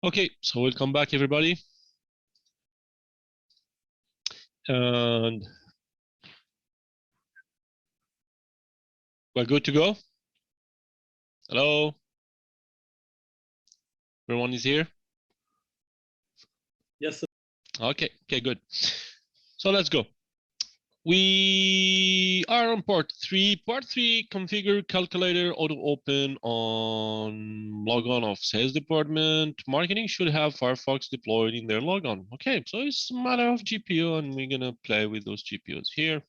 Okay, so welcome back, everybody. And we're good to go. Hello, everyone is here. Yes, sir. Okay, good. So let's go. We are on part 3. Part 3, configure calculator auto open on logon of sales department. Marketing should have Firefox deployed in their logon. Okay, so it's a matter of GPU, and we're gonna play with those GPUs here.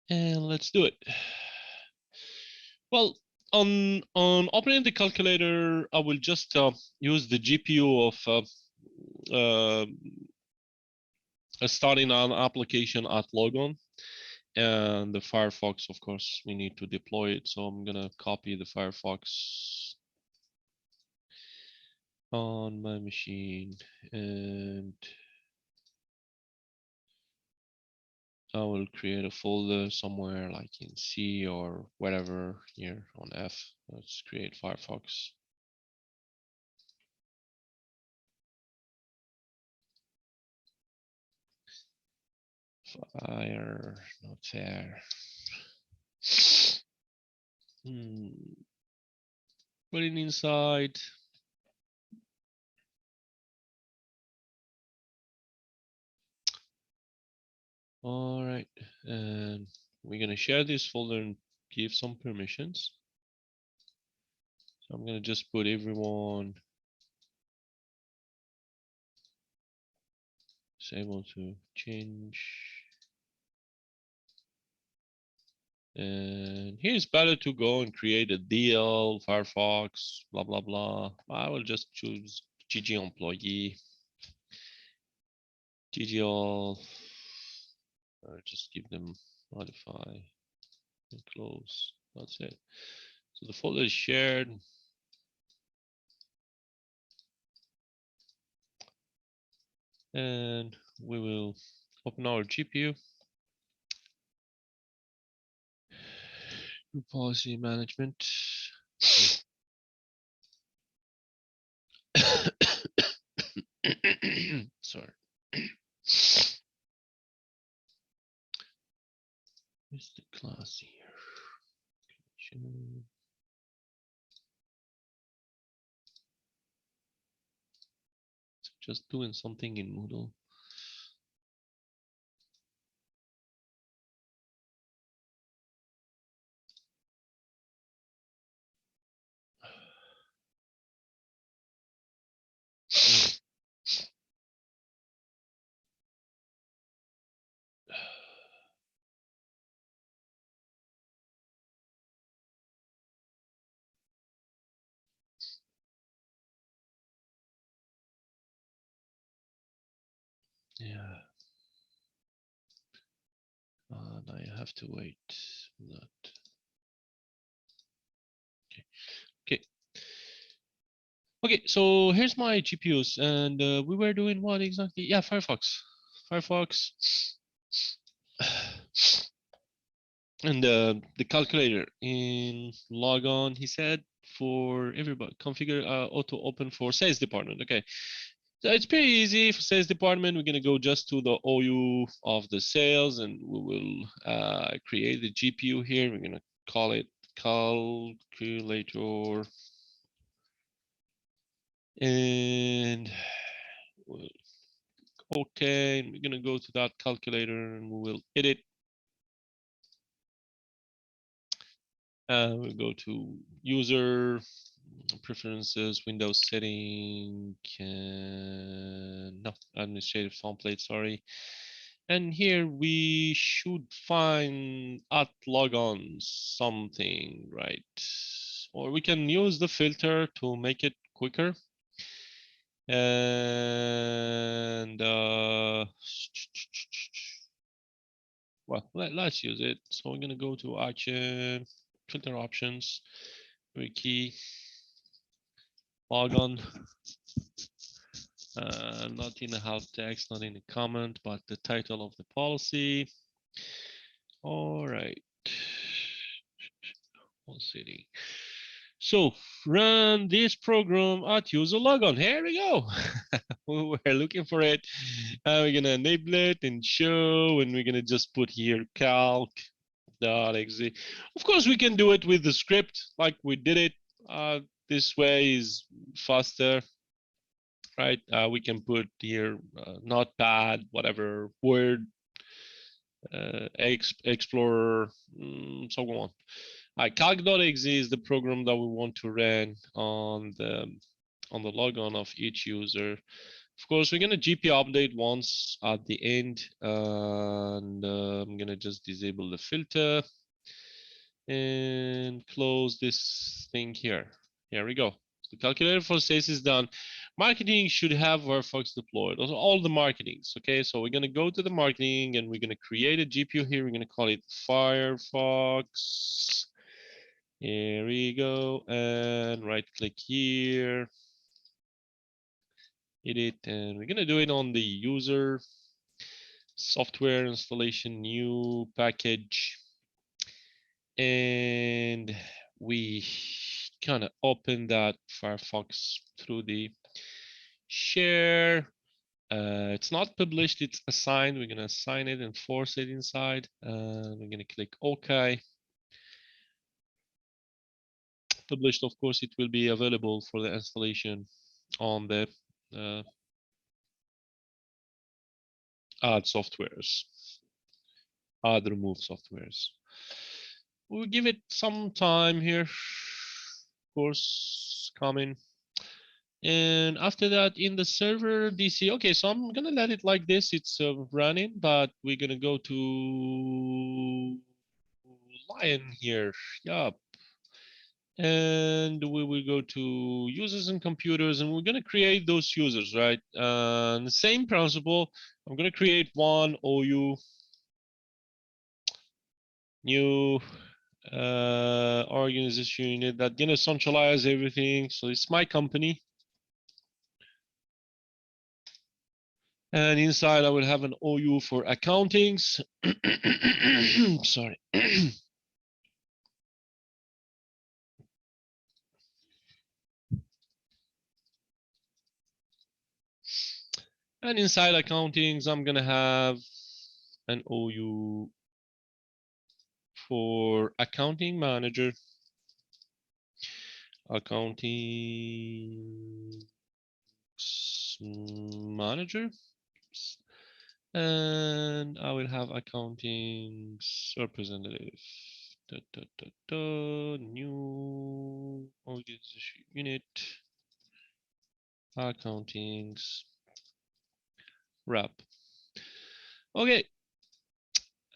And let's do it. Well, on opening the calculator, I will just use the GPU of starting an application at logon, and the Firefox, of course, we need to deploy it. So I'm gonna copy the Firefox on my machine, and I will create a folder somewhere like in C or whatever here on F. Let's create Firefox. Fire, not fair. Put it inside. All right, and we're gonna share this folder and give some permissions. So I'm gonna just put everyone is able to change. And here's better to go and create a deal, Firefox, blah, blah, blah. I will just choose GG employee, GG all, or just give them modify and close. That's it. So the folder is shared. And we will open our GPU. Policy management. Sorry. Where's the class here? Just doing something in Moodle. Yeah. Now you have to wait for that. Okay. Okay, so here's my GPUs, and we were doing what exactly? Yeah, Firefox. And the calculator in logon, he said, for everybody, configure auto open for sales department. Okay, so it's pretty easy for sales department. We're gonna go just to the OU of the sales, and we will create the GPU here. We're gonna call it calculator, and we'll, okay, and we're gonna go to that calculator, and we will edit. We'll go to user preferences, Windows setting, no, administrative template, sorry. And here we should find at logon something, right? Or we can use the filter to make it quicker. And well, let's use it. So we're gonna go to action, filter options, very key, logon. Not in the help text, not in the comment, but the title of the policy. All right. One city. So run this program at user logon. Here we go. We're looking for it. We're gonna enable it and show, and we're gonna just put here calc.exe. Of course, we can do it with the script like we did it. This way is faster, right? We can put here notepad, whatever, Word, Explorer, so on. Calc.exe is the program that we want to run on the logon of each user. Of course, we're gonna GP update once at the end, and I'm gonna just disable the filter and close this thing here. Here we go. The calculator for sales is done. Marketing should have Firefox deployed. Also, all the marketings. Okay, so we're gonna go to the marketing and we're gonna create a GPU here. We're gonna call it Firefox. Here we go, and right click here, edit, and we're gonna do it on the user software installation, new package, and we kind of open that Firefox through the share. It's not published, it's assigned. We're gonna assign it and force it inside, and we're gonna click OK. Published, of course, it will be available for the installation on the add softwares, add remove softwares. We'll give it some time here, of course, coming. And after that, in the server DC, okay, so I'm gonna let it like this. It's running, but we're gonna go to Lion here. Yup. And we will go to users and computers, and we're gonna create those users, right? The same principle. I'm gonna create one OU new organization unit that gonna centralize everything. So it's my company. And inside I will have an OU for accountings. Sorry. And inside accountings, I'm gonna have an OU for accounting manager. Accounting manager. And I will have accounting representative. New organization unit. Accountings wrap. Okay.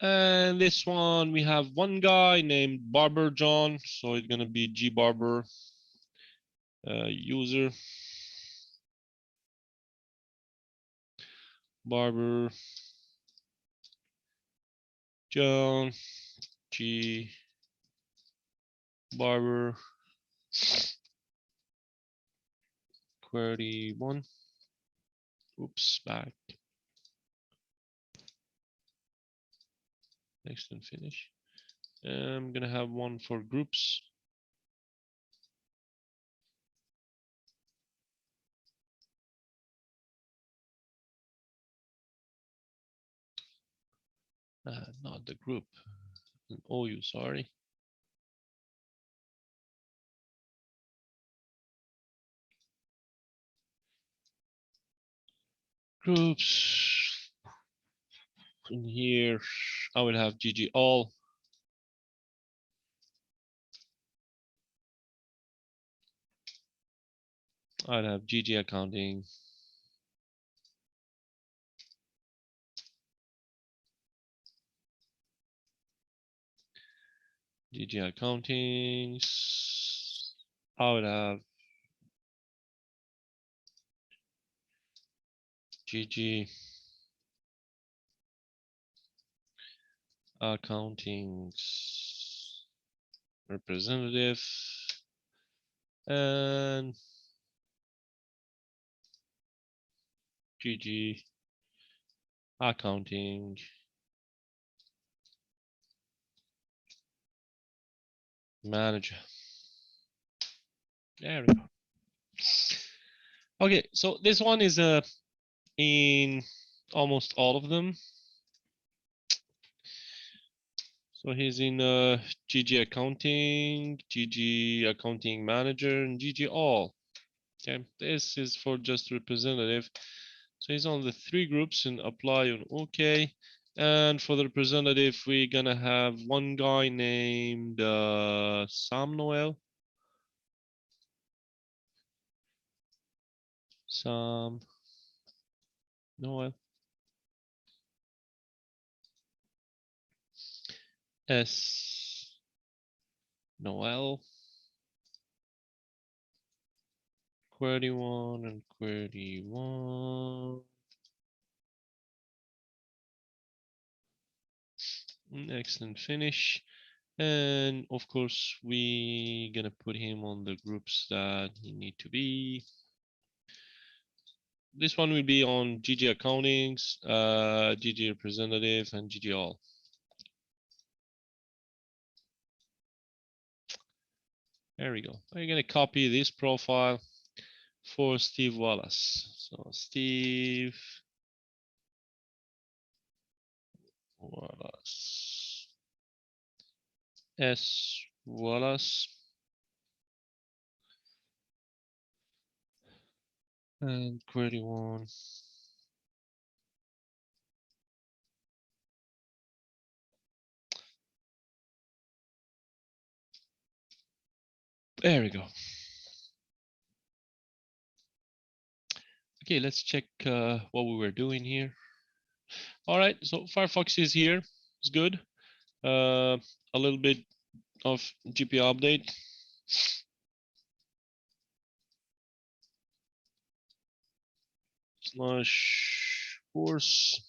And this one, we have one guy named Barber John. So it's going to be G Barber user. Barber John G Barber query one. Oops, back. Next and finish. I'm gonna have one for groups. Not the group. An OU, sorry. Groups. In here, I will have GG all. I'll have GG accounting. GG accounting. I would have GG accounting representative and GG accounting manager. There we go. Okay, so this one is in almost all of them. So he's in GG accounting, GG accounting manager, and GG all. Okay, this is for just representative. So he's on the 3 groups and apply on OK. And for the representative, we're gonna have one guy named Sam Noel. Sam Noel. S Noel. Query 1 and query 1. Excellent finish. And of course, we gonna put him on the groups that he need to be. This one will be on GG accountings, GG representative, and GG all. There we go. I'm gonna copy this profile for Steve Wallace. So Steve Wallace. S Wallace. And query 1. There we go. Okay, let's check what we were doing here. All right, so Firefox is here. It's good. A little bit of GPU update. Slash force.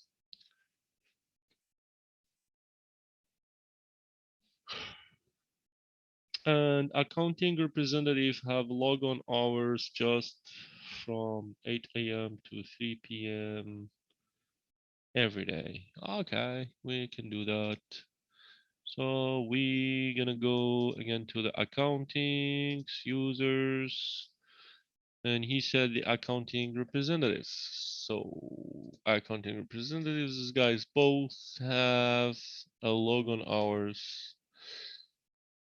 And accounting representative have logon hours just from 8 a.m. to 3 p.m. every day. Okay, we can do that. So we gonna go again to the accountings, users, and he said the accounting representatives. So accounting representatives, these guys both have a logon hours.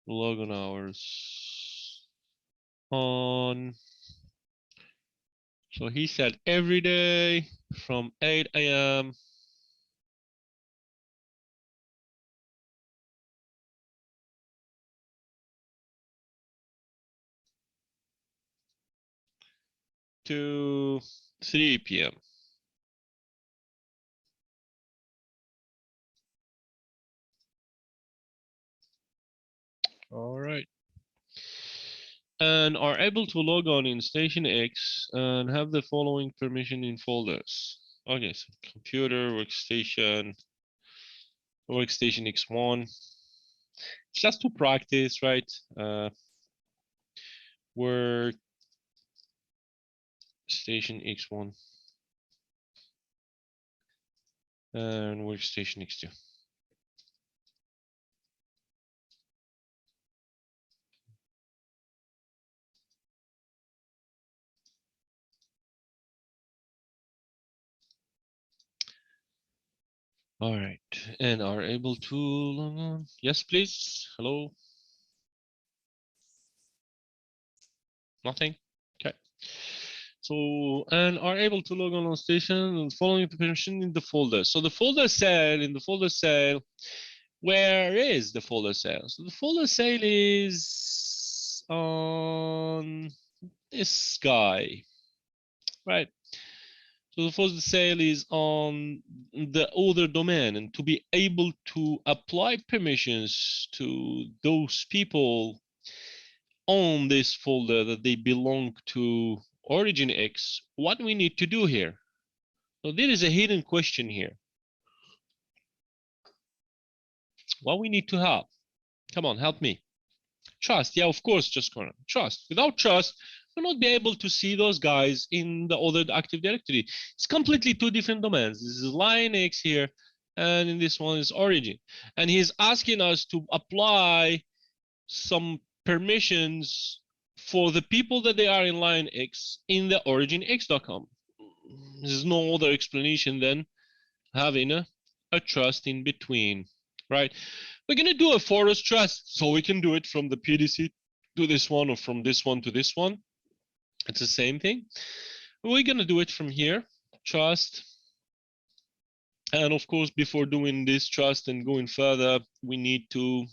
Logon hours on. So he said every day from 8 a.m. to 3 p.m. All right. And are able to log on in Station X and have the following permission in folders. Okay, so computer, workstation, workstation X1. Just to practice, right? Workstation X1 and workstation X2. All right, and are able to log on. Yes, please. Hello. Nothing. Okay. So, and are able to log on station and following the permission in the folder. So the folder cell, in the folder cell, where is the folder cell? So the folder cell is on this guy, right? So the folder cell is on the other domain, and to be able to apply permissions to those people on this folder that they belong to origin X, what we need to do here. So there is a hidden question here. What we need to have. Come on, help me. Trust. Yeah, of course, just correct. Trust. Without trust, we'll not be able to see those guys in the other Active Directory. It's completely 2 different domains. This is Linux here, and in this one is origin. And he's asking us to apply some permissions for the people that they are in line X in the originx.com. There's no other explanation than having a trust in between, right? We're gonna do a forest trust, so we can do it from the PDC to this one or from this one to this one. It's the same thing. We're gonna do it from here, trust. And of course, before doing this trust and going further, we need to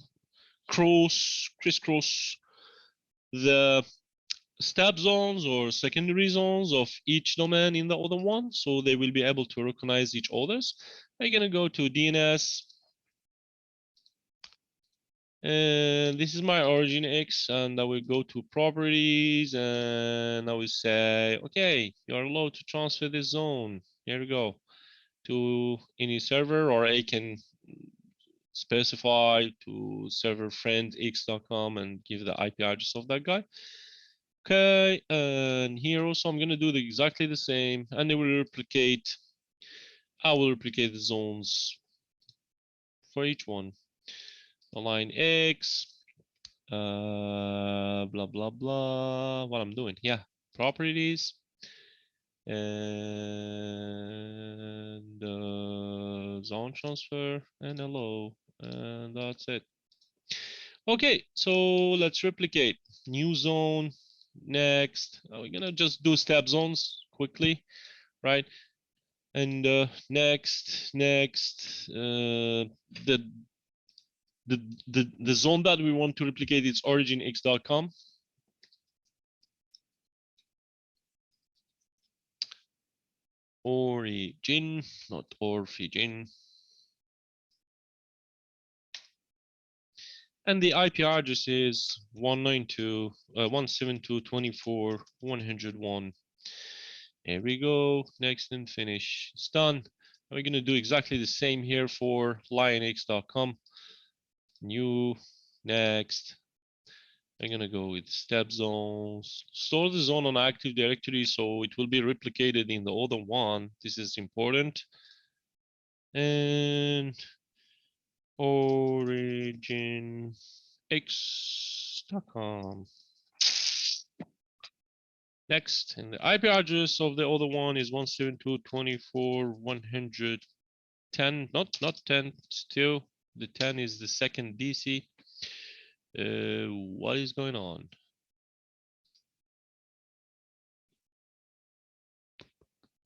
crisscross the step zones or secondary zones of each domain in the other one, so they will be able to recognize each other's. I'm gonna go to DNS, and this is my origin X, and I will go to properties, and I will say, okay, you're allowed to transfer this zone. Here we go to any server, or I can specify to server friend x.com and give the IP address of that guy. Okay, and here also I'm gonna do exactly the same, and it will replicate. I will replicate the zones for each one. Align X, blah blah blah. What I'm doing, yeah, properties, and zone transfer, and hello, and that's it. Okay, so let's replicate. New zone, next. We're gonna just do step zones quickly, right? And next, the zone that we want to replicate is originx.com. Origin, not origin. And the IP address is 192.172.24.101. There we go. Next and finish. It's done. And we're going to do exactly the same here for lionx.com. New, next. I'm going to go with step zones. Store the zone on Active Directory so it will be replicated in the other one. This is important. And originx.com. Next, and the IP address of the other one is 172.24.110. Not 10, still the 10 is the second DC. What is going on?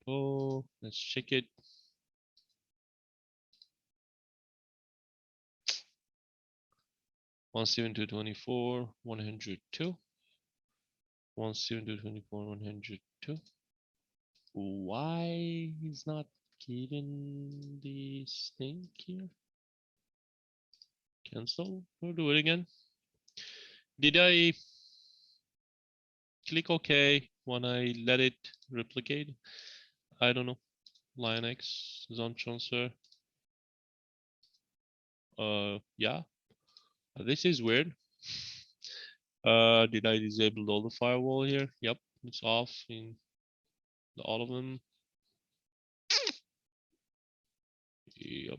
Oh, let's check it. One 172.24, 102. 172.24, 102. Why is not given this thing here? Cancel. We'll do it again. Did I click OK when I let it replicate? I don't know. Linux zone transfer. Yeah. This is weird. Did I disable all the firewall here? Yep, it's off in all of them. Yep.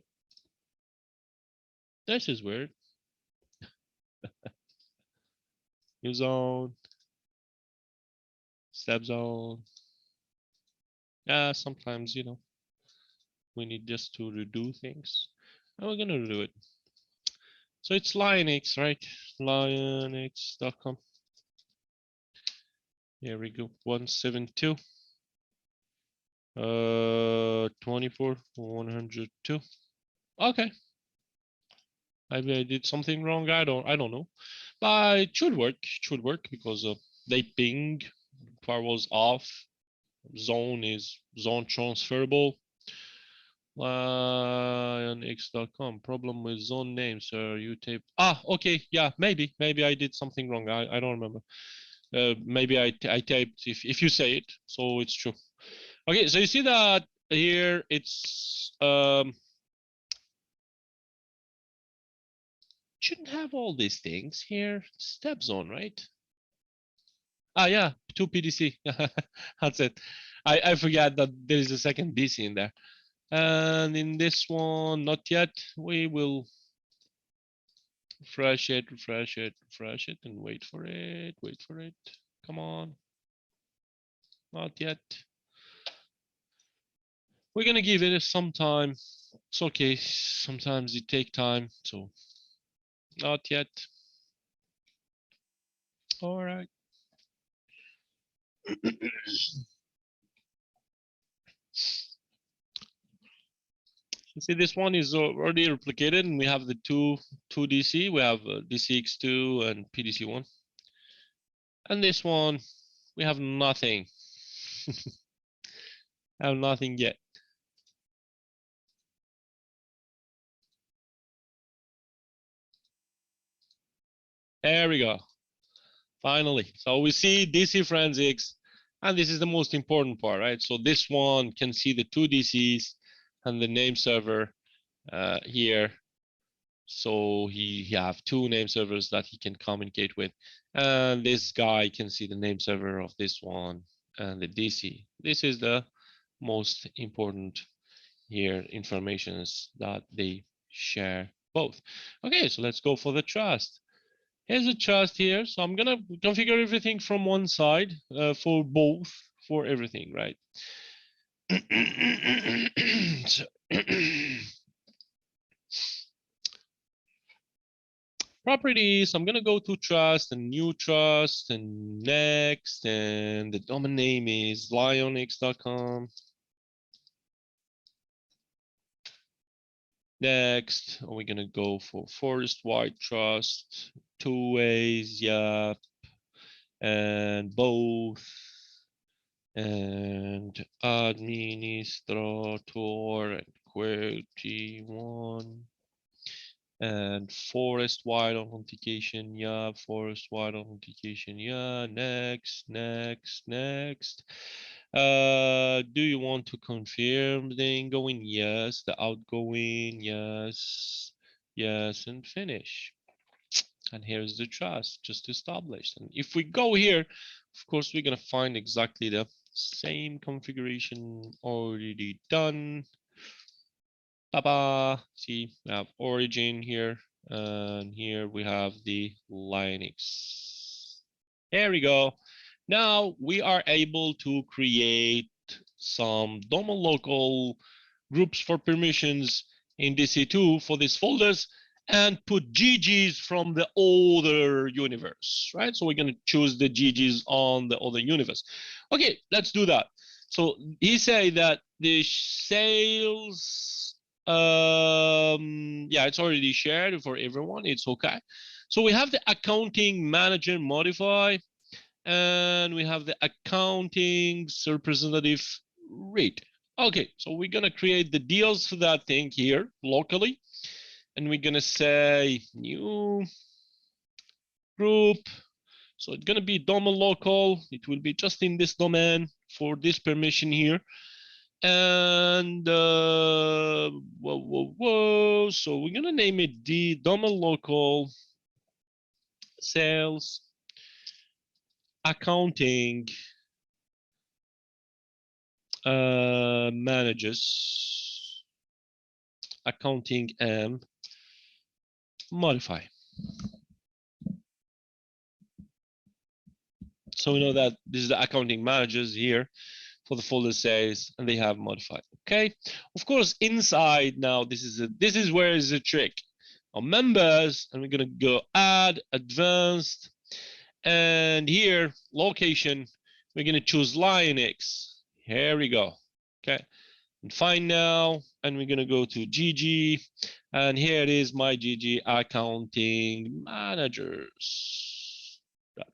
This is weird. New zone. Step zone. Yeah, sometimes, you know, we need just to redo things. And we're gonna redo it. So it's Lionx, right? Lionx.com. Here we go. 172. 24, 102. Okay. Maybe I did something wrong. I don't know. But it should work. It should work because they ping. Firewall's off. Zone is zone transferable. Lionx.com. Problem with zone name, sir. You tape. Ah, okay. Yeah, maybe I did something wrong. I don't remember. Maybe I typed if you say it, so it's true. Okay, so you see that here it's shouldn't have all these things here. Step zone, right? Ah, yeah, 2 PDC. That's it. I forgot that there is a second DC in there. And in this one, not yet. We will refresh it, refresh it, refresh it, and wait for it, wait for it. Come on. Not yet. We're gonna give it some time. It's okay. Sometimes it take time, so not yet. All right. You see, this one is already replicated, and we have the two DC. We have DCX2 and PDC1, and this one we have nothing. Have nothing yet. There we go. Finally. So we see DC forensics, and this is the most important part, right? So this one can see the two DCs and the name server here. So he have two name servers that he can communicate with. And this guy can see the name server of this one and the DC. This is the most important here informations that they share both. Okay, so let's go for the trust. Here's a trust here. So I'm gonna configure everything from one side for both, for everything, right? So properties, I'm gonna go to trust and new trust and next, and the domain name is lionx.com. Next, we're gonna go for forest wide trust, two ways, yeah, and both, and administrator and query one. And forest wide authentication, yeah, forest wide authentication, yeah, next, next, next. Do you want to confirm the incoming? Yes. The outgoing? Yes. Yes, and finish. And here's the trust just established. And if we go here, of course, we're gonna find exactly the same configuration already done. Baba. See, we have origin here, and here we have the Linux. There we go. Now we are able to create some domain local groups for permissions in DC2 for these folders and put GGs from the other universe, right? So we're going to choose the GGs on the other universe. Okay, let's do that. So he said that the sales, yeah, it's already shared for everyone. It's okay. So we have the accounting manager modify, and we have the accounting representative read. Okay, so we're gonna create the deals for that thing here locally, and we're gonna say new group. So it's gonna be domain local. It will be just in this domain for this permission here. And whoa. So we're gonna name it the domain local sales accounting managers, accounting and modify. So we know that this is the accounting managers here for the folder sales, and they have modified. Okay, of course inside now this is where is the trick. On members, and we're gonna go add advanced, and here location we're gonna choose Linux. Here we go. Okay, and find now, and we're gonna go to GG, and here it is my GG accounting managers.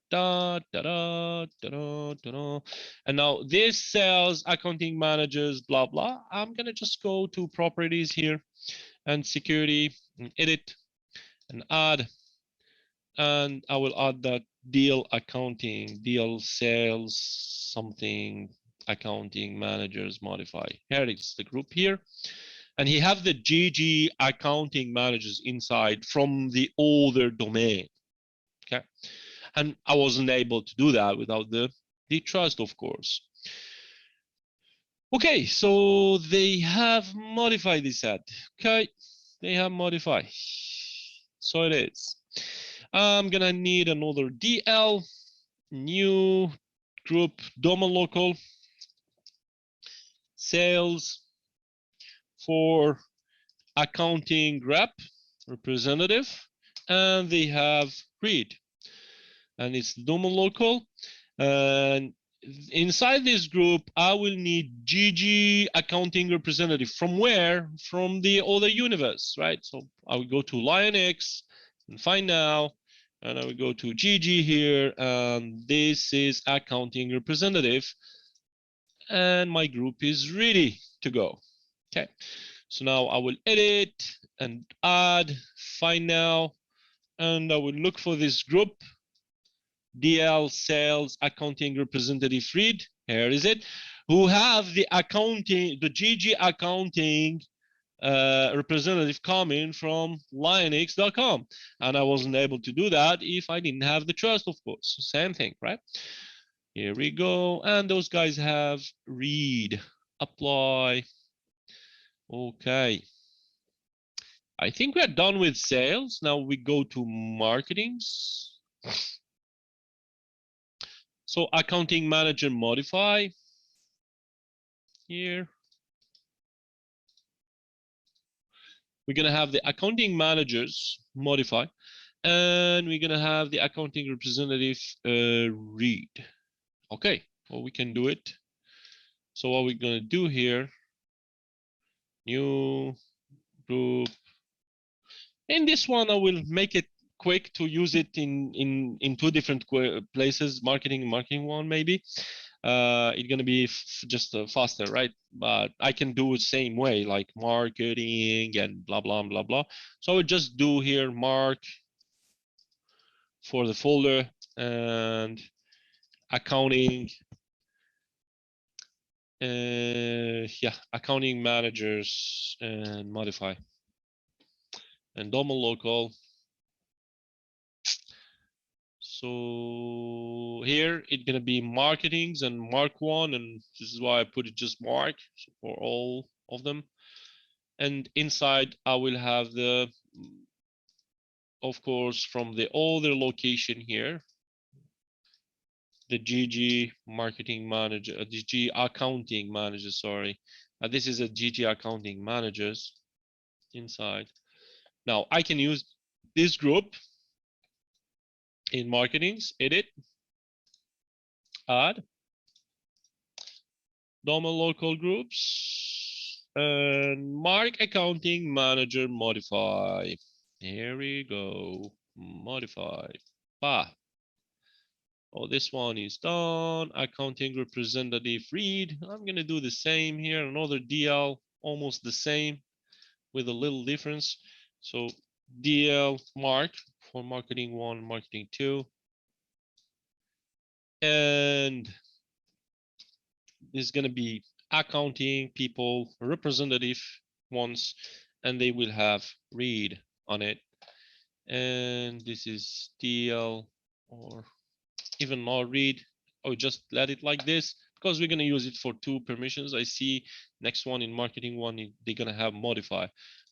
Da, da, da, da, da, da, da. And now this sales accounting managers, blah, blah. I'm going to just go to properties here and security and edit and add. And I will add that deal accounting, deal sales, something accounting managers modify. Here it is, the group here. And he have the GG accounting managers inside from the older domain. Okay. And I wasn't able to do that without the trust, of course. Okay, so they have modified this ad. Okay, they have modified. So it is. I'm gonna need another DL, new group, Doma local, sales for accounting rep, representative, and they have read, and it's Doma local. And inside this group, I will need GG accounting representative. From where? From the other universe, right? So I will go to Linux and find now, and I will go to GG here, and this is accounting representative, and my group is ready to go. Okay, so now I will edit and add, find now, and I will look for this group, DL sales accounting representative read. Here is it. Who have the accounting, the GG accounting representative coming from Linux.com, and I wasn't able to do that if I didn't have the trust, of course. Same thing, right? Here we go, and those guys have read, apply. Okay, I think we're done with sales. Now we go to marketings. So accounting manager modify here. We're gonna have the accounting managers modify, and we're gonna have the accounting representative read. Okay, well, we can do it. So what we're gonna do here, new group. In this one, I will make it quick to use it in two different places, marketing and marketing one maybe. It's gonna be just faster, right? But I can do it same way, like marketing and blah blah blah blah. So I would just do here mark for the folder and accounting. Yeah, accounting managers and modify and Doma local. So here it's gonna be marketings and mark one, and this is why I put it just mark for all of them. And inside I will have the, of course, from the other location here, the GG marketing manager, GG accounting manager, sorry. This is a GG accounting managers inside. Now I can use this group in marketings, edit, add, Doma local groups, and mark accounting manager modify. Here we go, modify. Bah. Oh, this one is done. Accounting representative read. I'm gonna do the same here. Another DL, almost the same, with a little difference. So DL mark for marketing one, marketing two, and this is gonna be accounting people representative ones, and they will have read on it. And this is DL or even more read. Oh, just let it like this because we're gonna use it for two permissions. I see next one in marketing one, they're gonna have modify.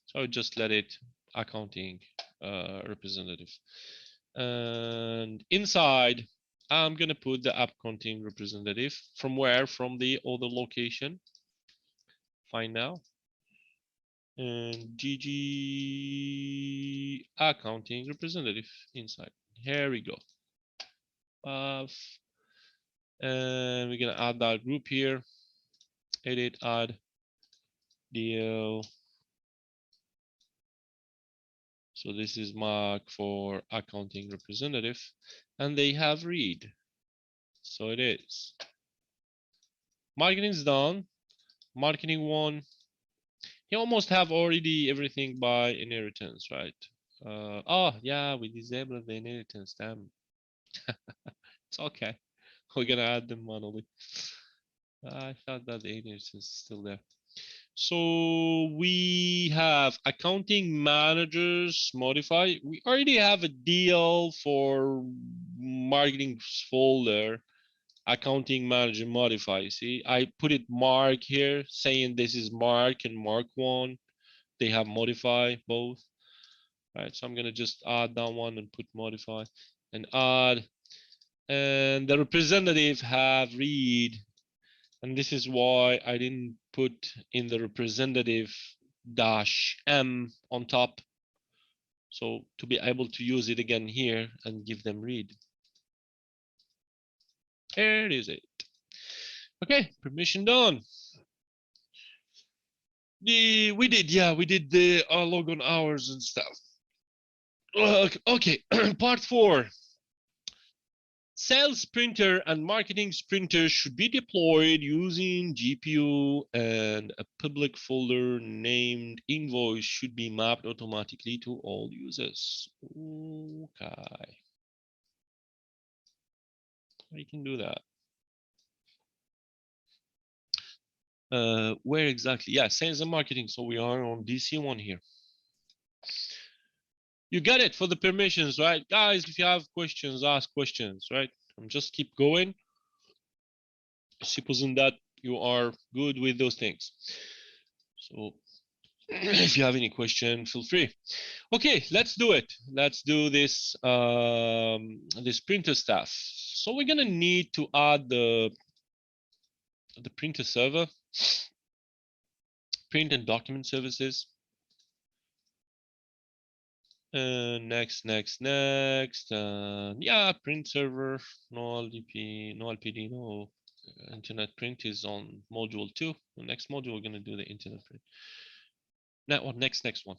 So I would just let it accounting representative. And inside, I'm gonna put the accounting representative. From where? From the other location. Find now. And GG accounting representative inside. Here we go. And we're gonna add that group here. Edit, add, deal. So this is mark for accounting representative, and they have read. So it is. Marketing is done. Marketing one. You almost have already everything by inheritance, right? Oh yeah, we disabled the inheritance. Damn, it's okay. We're gonna add them manually. I thought that the inheritance is still there. So we have accounting managers modify. We already have a deal for marketing folder, accounting manager modify. See, I put it mark here saying this is mark and mark one. They have modify both. right? So I'm gonna just add that one and put modify and add, and the representative have read, and this is why I didn't put in the representative dash M on top. So to be able to use it again here and give them read. There is it. Okay, permission done. We did the logon hours and stuff. Okay, part 4. Sales printer and marketing printer should be deployed using GPU, and a public folder named invoice should be mapped automatically to all users. Okay, we can do that. Where exactly? Yeah, sales and marketing. So we are on DC1 here. You got it for the permissions, right? Guys, if you have questions, ask questions, right? Just keep going. Supposing that you are good with those things. So if you have any question, feel free. Okay, let's do it. Let's do this this printer stuff. So we're gonna need to add the printer server, print and document services. Next. Yeah, print server, no LDP, no LPD, no internet print is on module 2. The next module, we're gonna do the internet print. Now, what next one?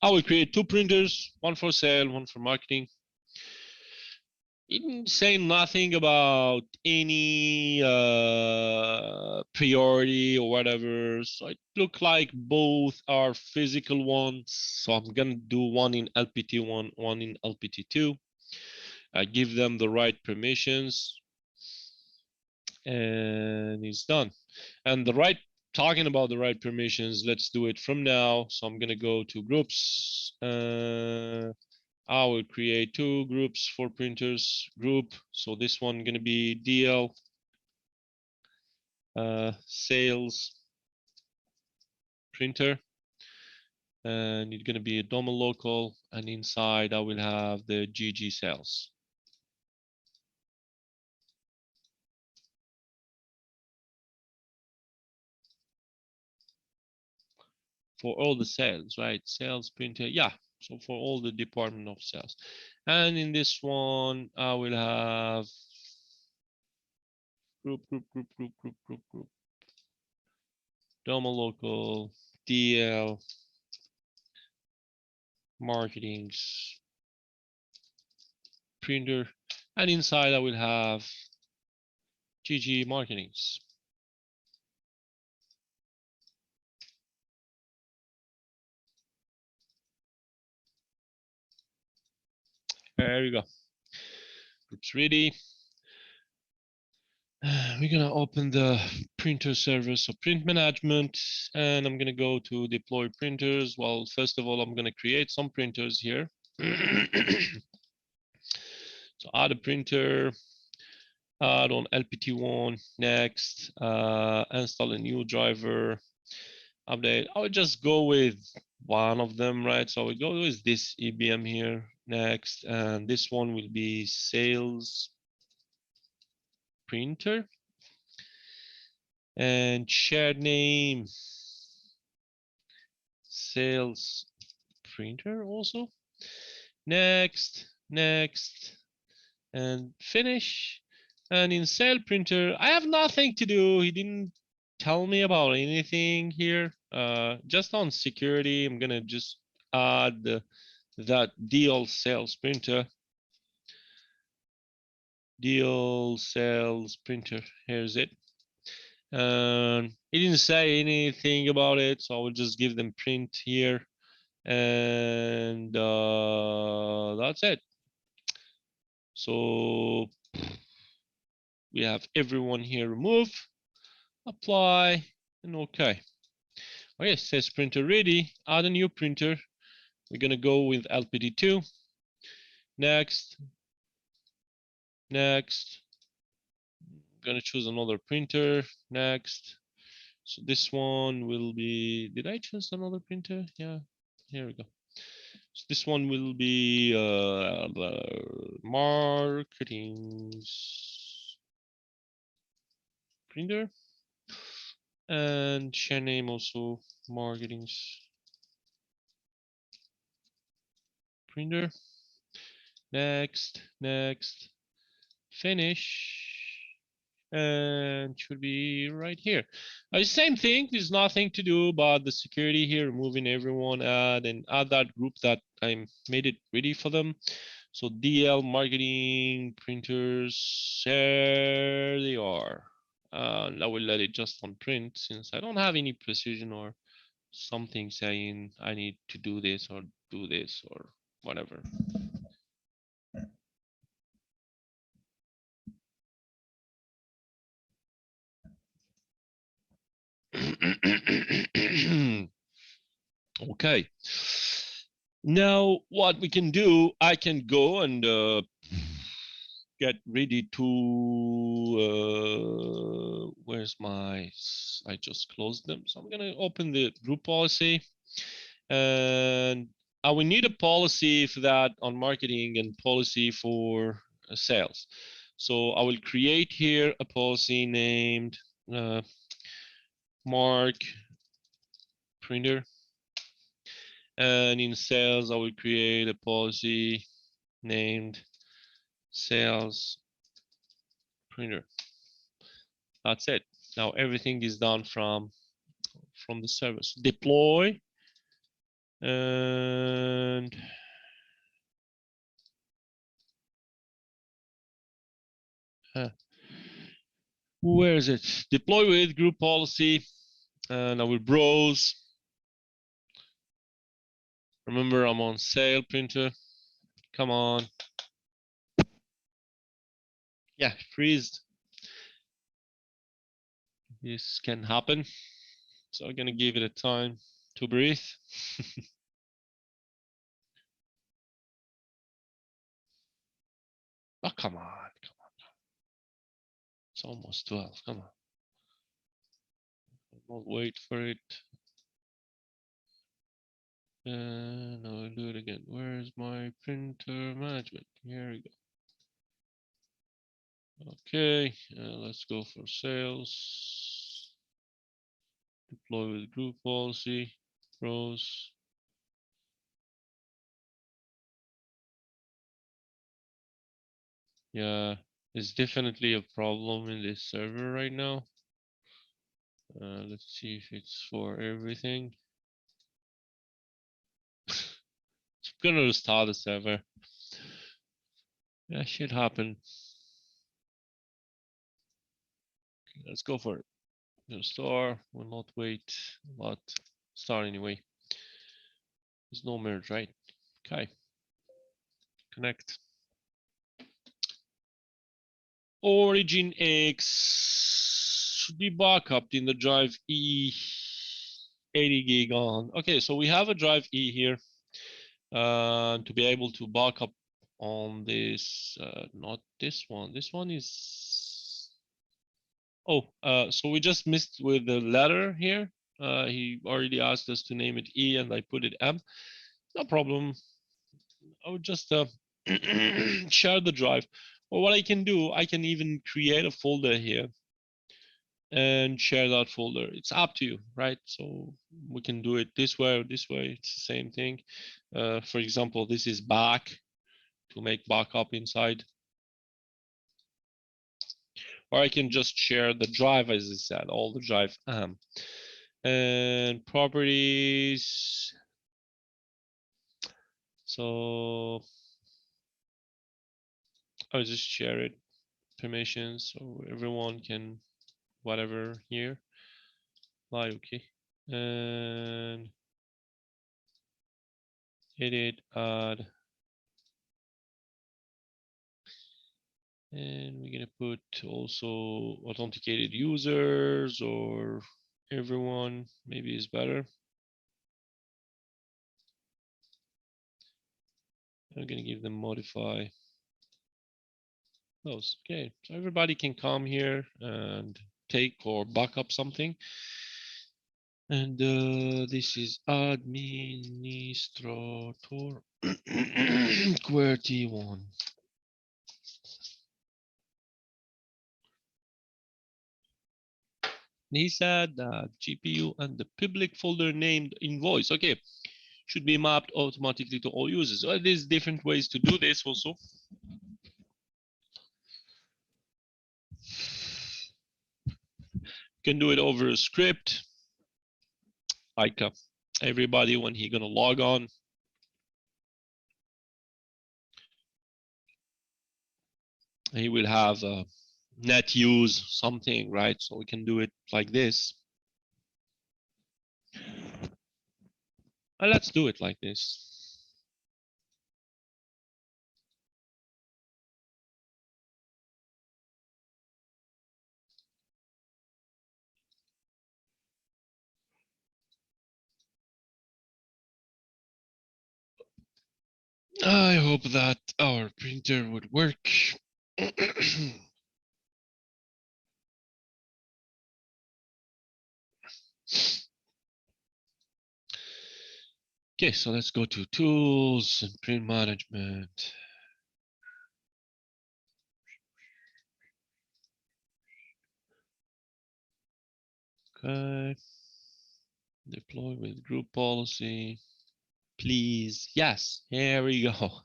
I will create 2 printers, one for sale, one for marketing. It didn't say nothing about any priority or whatever. So it look like both are physical ones. So I'm gonna do one in LPT1, one in LPT2. I give them the right permissions, and it's done. And talking about the right permissions, let's do it from now. So I'm gonna go to groups. I will create 2 groups for printers group. So this one gonna be DL sales printer, and it's gonna be a domain local, and inside I will have the GG sales. For all the sales, right? Sales printer, yeah. So for all the department of sales. And in this one, I will have group, domain local, DL, marketings, printer, and inside I will have GG marketings. There we go. Group's ready. We're gonna open the printer service, so print management, and I'm gonna go to deploy printers. Well, first of all, I'm gonna create some printers here. So add a printer, add on LPT1, next, install a new driver, update. I would just go with one of them, right? So I would go with this EBM here next, and this one will be sales printer, and shared name sales printer also. Next, and finish. And in sale printer, I have nothing to do. He didn't tell me about anything here. Just on security, I'm gonna just add that deal sales printer. Deal sales printer. Here's it. He didn't say anything about it, so I will just give them print here, and that's it. So we have everyone here remove, apply, and okay. Okay, it says printer ready. Add a new printer. We're gonna go with LPT2. Next, gonna choose another printer next. So this one will be, did I choose another printer? Yeah, here we go. So this one will be the marketing printer, and share name also marketing printer. Next, next, finish, and should be right here. Same thing, there's nothing to do about the security here, removing everyone, and add that group that I made it ready for them. So DL marketing printers, there they are. And I will let it just on print since I don't have any precision or something saying I need to do this or whatever. Okay. Now what we can do, I can go and get ready to, where's my, I just closed them. So I'm gonna open the group policy, and I will need a policy for that on marketing and policy for sales. So I will create here a policy named Mark Printer, and in sales I will create a policy named Sales Printer. That's it. Now everything is done from the service. Deploy, and where is it? Deploy with group policy, and I will browse. Remember, I'm on sale printer. Come on. Yeah, freeze. This can happen. So I'm gonna give it a time to breathe. Oh, come on. It's almost 12. Come on. I'll wait for it. And I'll do it again. Where's my printer management? Here we go. Okay, let's go for sales. Deploy with group policy. Browse. Yeah, it's definitely a problem in this server right now. Let's see if it's for everything. I'm gonna restart the server. That should happen. Okay, let's go for it. Restore. Will not wait a lot. Start anyway. There's no merge, right? Okay. Connect. Origin X should be backup in the drive E 80 gig on. Okay, so we have a drive E here to be able to backup on this, not this one. This one is, oh, so we just missed with the letter here. He already asked us to name it E and I put it M. No problem. I would just share the drive. Or what I can do, I can even create a folder here and share that folder. It's up to you, right? So we can do it this way or this way. It's the same thing. For example, this is back to make backup inside. Or I can just share the drive, as I said, all the drive. And properties. So I'll just share it. Permissions, so everyone can whatever here. Like, okay. And edit, add. And we're gonna put also authenticated users or everyone, maybe is better. I'm gonna give them modify Close. Okay, so everybody can come here and take or back up something. And this is administrator QWERTY1. He said that GPU and the public folder named invoice, okay, should be mapped automatically to all users. So there's different ways to do this also. You can do it over a script, like everybody when he gonna log on. He will have a net use something, right? So we can do it like this. And let's do it like this. I hope that our printer would work. Okay, so let's go to tools and print management. Okay. Deploy with group policy. Please. Yes, here we go.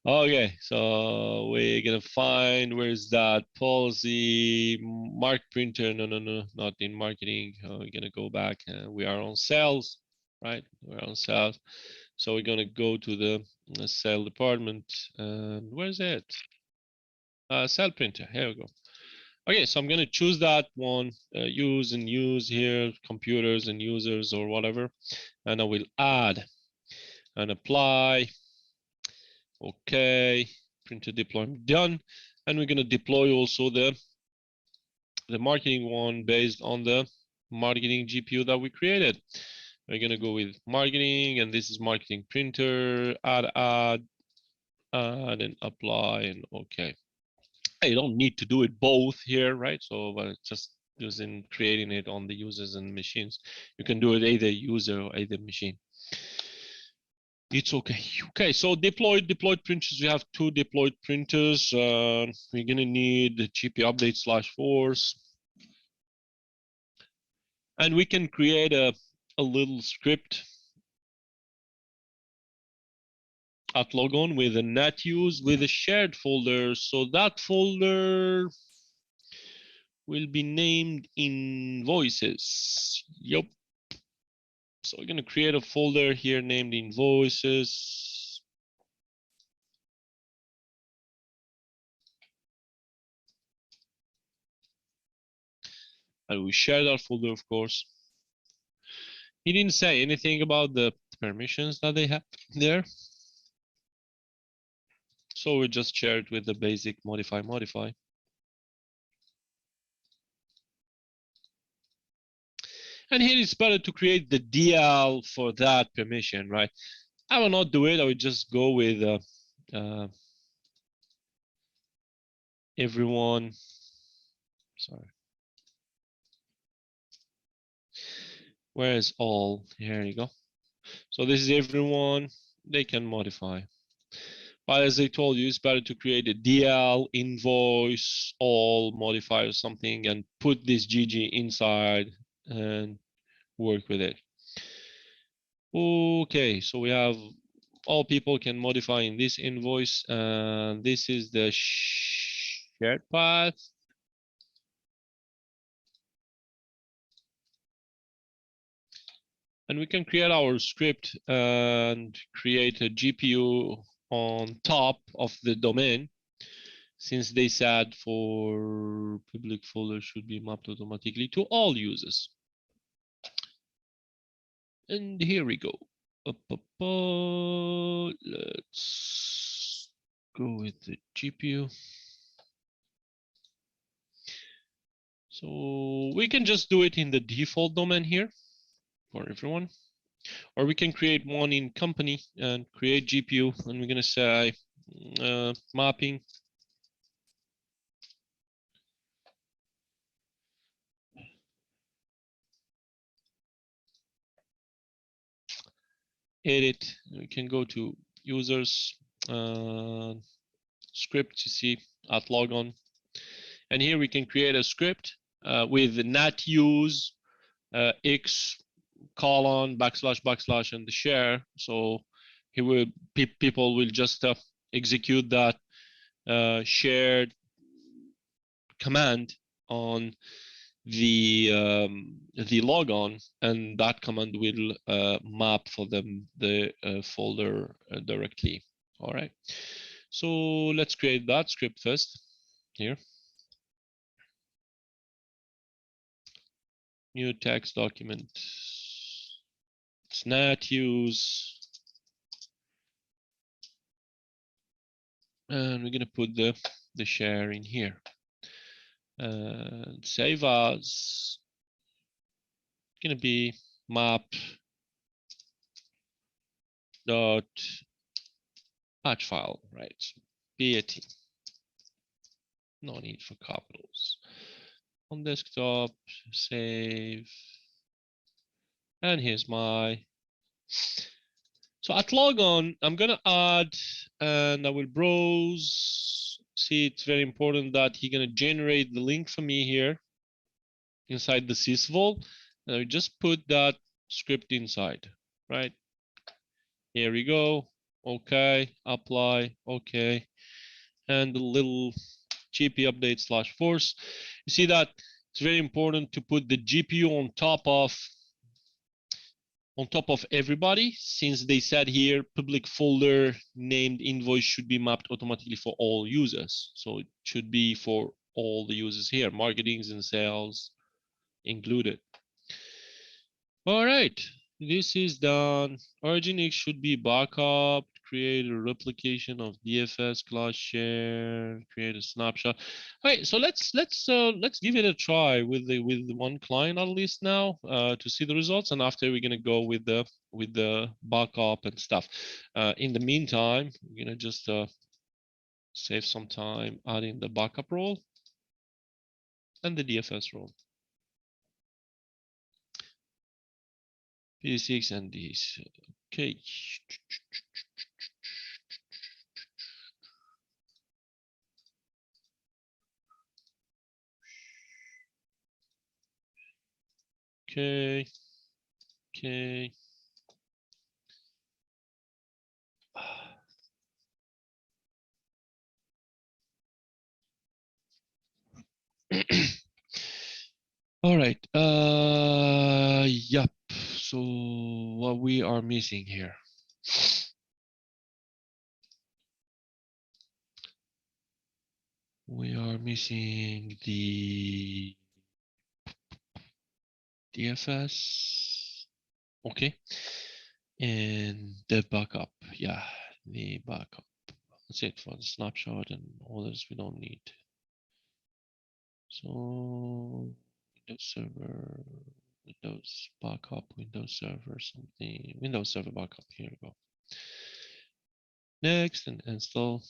Okay, so we're gonna find where's that policy mark printer. No, not in marketing. We're gonna go back. We are on sales, right? We're on sales. So we're gonna go to the sale department. And where's it? Cell printer. Here we go. Okay, so I'm gonna choose that one. Use and use here, computers and users or whatever, and I will add and apply. Okay, printer deployment done, and we're gonna deploy also the marketing one based on the marketing GPU that we created. We're gonna go with marketing, and this is marketing printer. Add, and apply, and okay. You don't need to do it both here, right? So just using creating it on the users and machines. You can do it either user or either machine. It's okay. Okay, so deployed printers. We have two deployed printers. We're gonna need the GP update /force. And we can create a little script at logon with a net use with a shared folder. So that folder will be named invoices. Yep. So we're gonna create a folder here named invoices. And we share that folder, of course. He didn't say anything about the permissions that they have there. So we just share it with the basic modify. And here it's better to create the DL for that permission, right? I will not do it. I will just go with everyone. Sorry. Where is all? Here you go. So this is everyone. They can modify. But as I told you, it's better to create a DL, invoice, all, modify or something, and put this GG inside and work with it. Okay, so we have all people can modify in this invoice. And this is the shared path. And we can create our script and create a GPU on top of the domain, since they said for public folder should be mapped automatically to all users. And here we go. Let's go with the GPU. So we can just do it in the default domain here for everyone. Or we can create one in company and create GPU, and we're gonna say mapping edit. We can go to users, script, you see, at logon. And here we can create a script with not use x colon // and the share. So he will people will just execute that shared command on the logon, and that command will map for them the folder directly. All right. So let's create that script first. Here, new text document. It's not use, and we're gonna put the share in here. And save as gonna be map dot patch file, right? BAT. No need for capitals. On desktop, save, and here's my. So at logon, I'm gonna add, and I will browse. See, it's very important that he's gonna generate the link for me here inside the sysvol, and I just put that script inside, right? Here we go. Okay, apply. Okay, and the little GP update / force. You see that it's very important to put the GPU on top of everybody, since they said here public folder named invoice should be mapped automatically for all users. So it should be for all the users here, marketings and sales included. All right, this is done. Origin should be backup, create a replication of DFS class share, create a snapshot. Okay, so let's give it a try with one client at least now to see the results, and after we're gonna go with the backup and stuff. In the meantime, we're gonna just save some time adding the backup role and the DFS role. P6 and these. Okay. Okay. Okay. All right. Yep. So what we are missing here? We are missing the DFS. Okay. And the backup. Yeah, the backup. That's it for the snapshot, and others we don't need. So Windows Server, Windows backup, Windows Server, something, Windows Server backup. Here we go. Next, and install.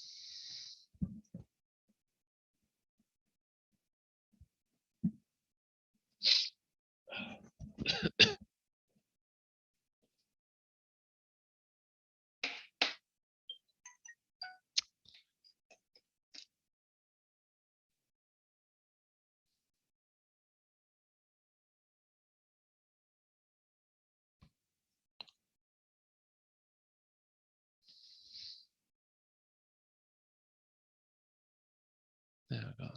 There we go.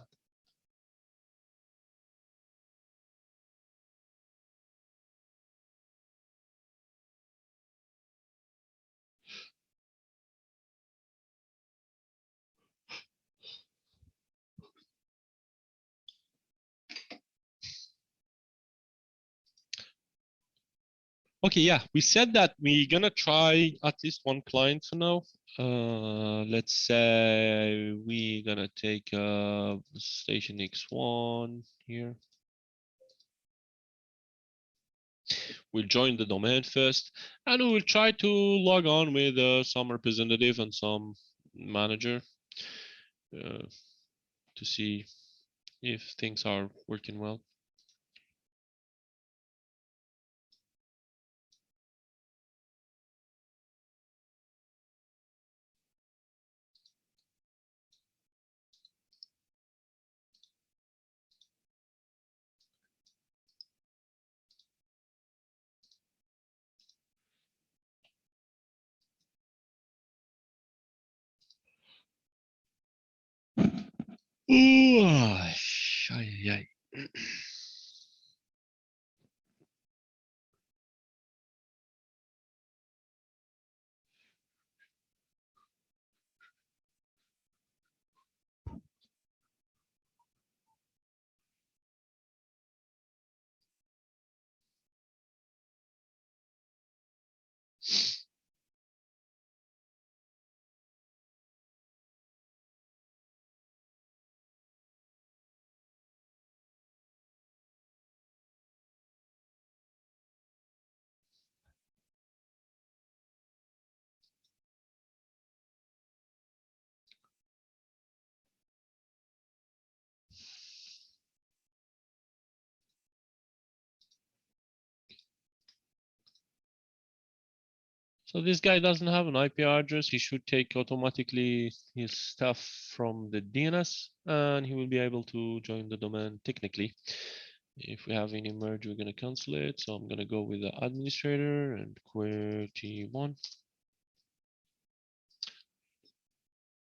Okay, yeah, we said that we're gonna try at least one client for now. Let's say we're gonna take station X1 here. We'll join the domain first, and we will try to log on with some representative and some manager to see if things are working well. Ooh, ay, ay. So this guy doesn't have an IP address. He should take automatically his stuff from the DNS and he will be able to join the domain technically. If we have any merge, we're going to cancel it. So I'm going to go with the administrator and QWERTY1.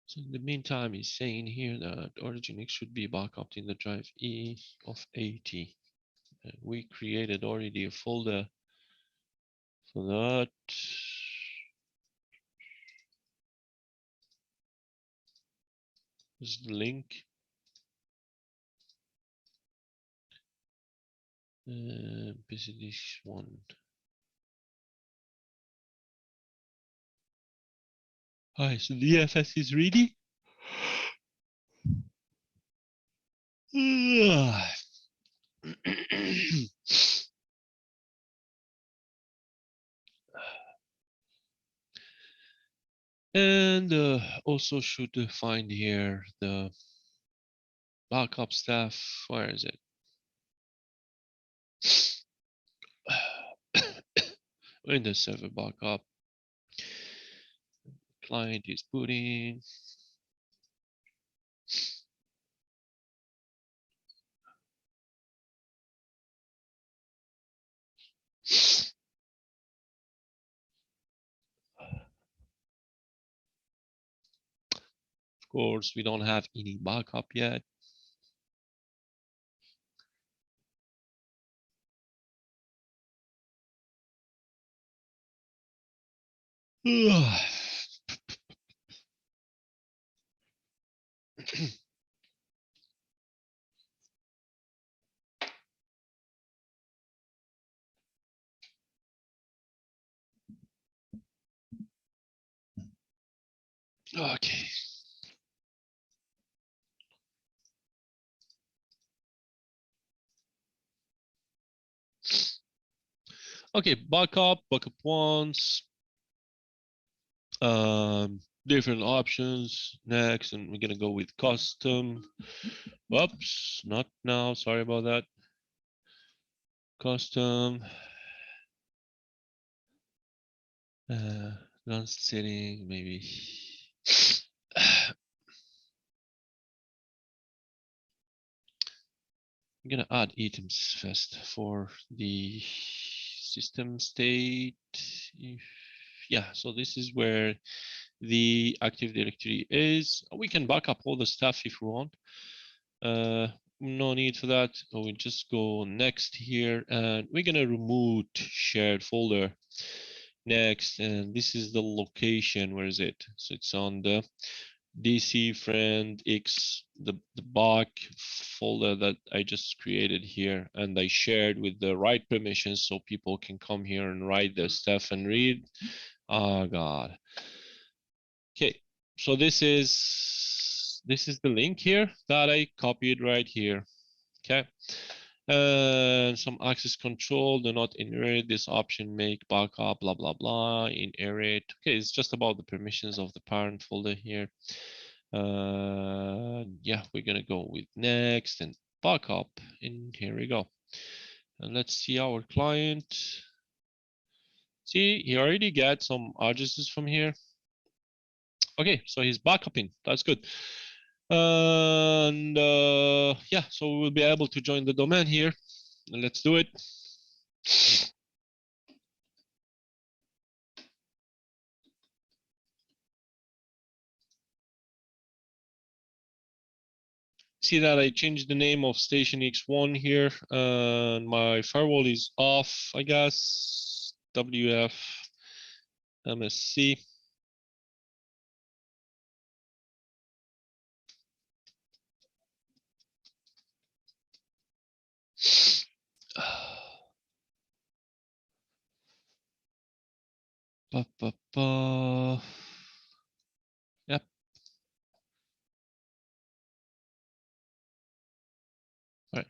So in the meantime, he's saying here that origin X should be backup in the drive E of 80. And we created already a folder for that. This is the link. Visit this one. Hi, so the EFS is ready. And also should find here the backup stuff. Where is it? Windows Server backup. Client is booting. Of course, we don't have any backup yet. Okay. Okay, backup once, different options. Next, and we're gonna go with custom. Whoops, not now. Sorry about that. Custom. Advanced setting, maybe. I'm gonna add items first for the system state. Yeah, so this is where the Active Directory is. We can back up all the stuff if we want. No need for that. We'll just go next here and we're gonna remove shared folder next. And this is the location. Where is it? So it's on the DC friend X, the back folder that I just created here, and I shared with the right permissions so people can come here and write their stuff and read. Oh God. Okay, so this is the link here that I copied right here. Okay. Some access control, do not inherit this option, make backup, blah, blah, blah, inherit. Okay, it's just about the permissions of the parent folder here. Yeah, we're gonna go with next and backup, and here we go. And let's see our client. See, he already got some addresses from here. Okay, so he's backupping. That's good. And yeah, so we'll be able to join the domain here. Let's do it. See that I changed the name of station X1 here, and my firewall is off, I guess. WF MSC. Ba, ba, ba. Yep. All right.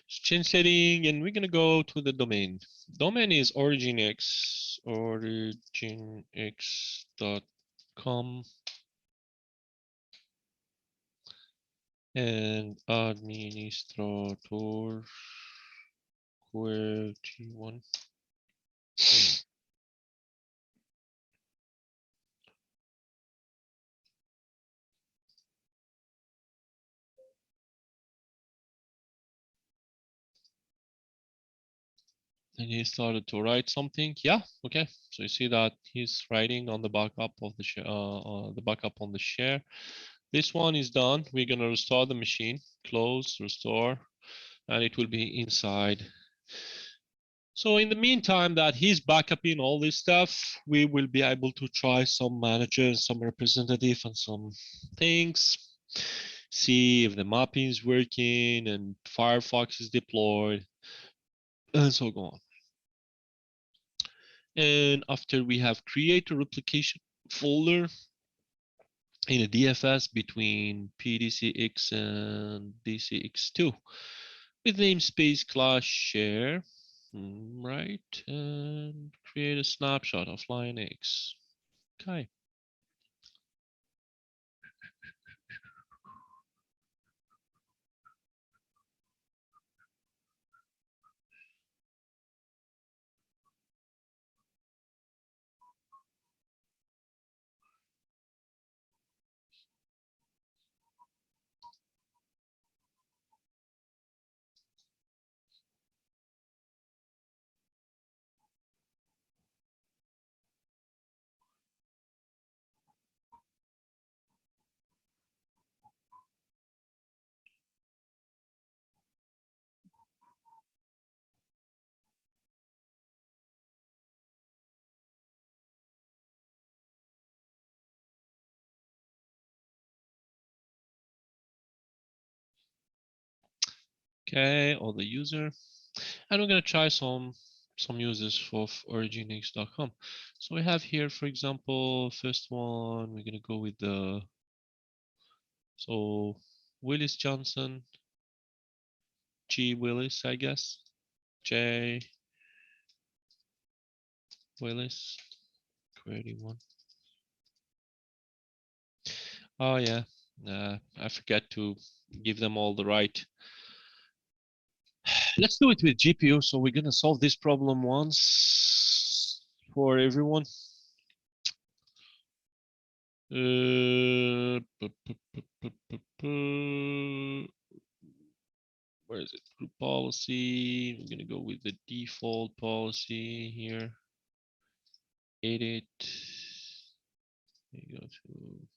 So change setting, and we're gonna go to the domain. Domain is originx.com and administrator QWERTY1. And he started to write something. Yeah, okay. So you see that he's writing on the backup of the the backup on the share. This one is done. We're gonna restore the machine, close, restore, and it will be inside. So in the meantime that he's backuping all this stuff, we will be able to try some managers, some representative, and some things. See if the mapping is working and Firefox is deployed, and so on. And after we have created a replication folder in a DFS between PDCX and DCX2 with namespace class share, right, and create a snapshot of line X. Okay. Okay, all the user, and we're gonna try some users for originx.com. So we have here, for example, first one, we're gonna go with the Willis Johnson, G Willis, I guess, J Willis, query one. Oh yeah, I forget to give them all the right. Let's do it with GPU. So we're gonna solve this problem once for everyone. Where is it? Group policy. We're gonna go with the default policy here. Edit. You go to.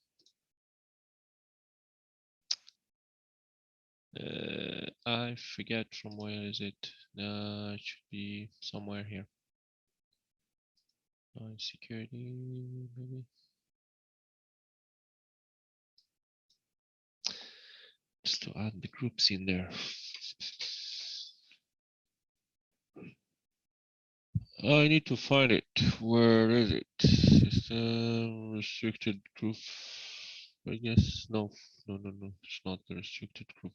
I forget from where is it. It should be somewhere here. Security, maybe. Just to add the groups in there. I need to find it. Where is it? System restricted group. I guess no. It's not the restricted group.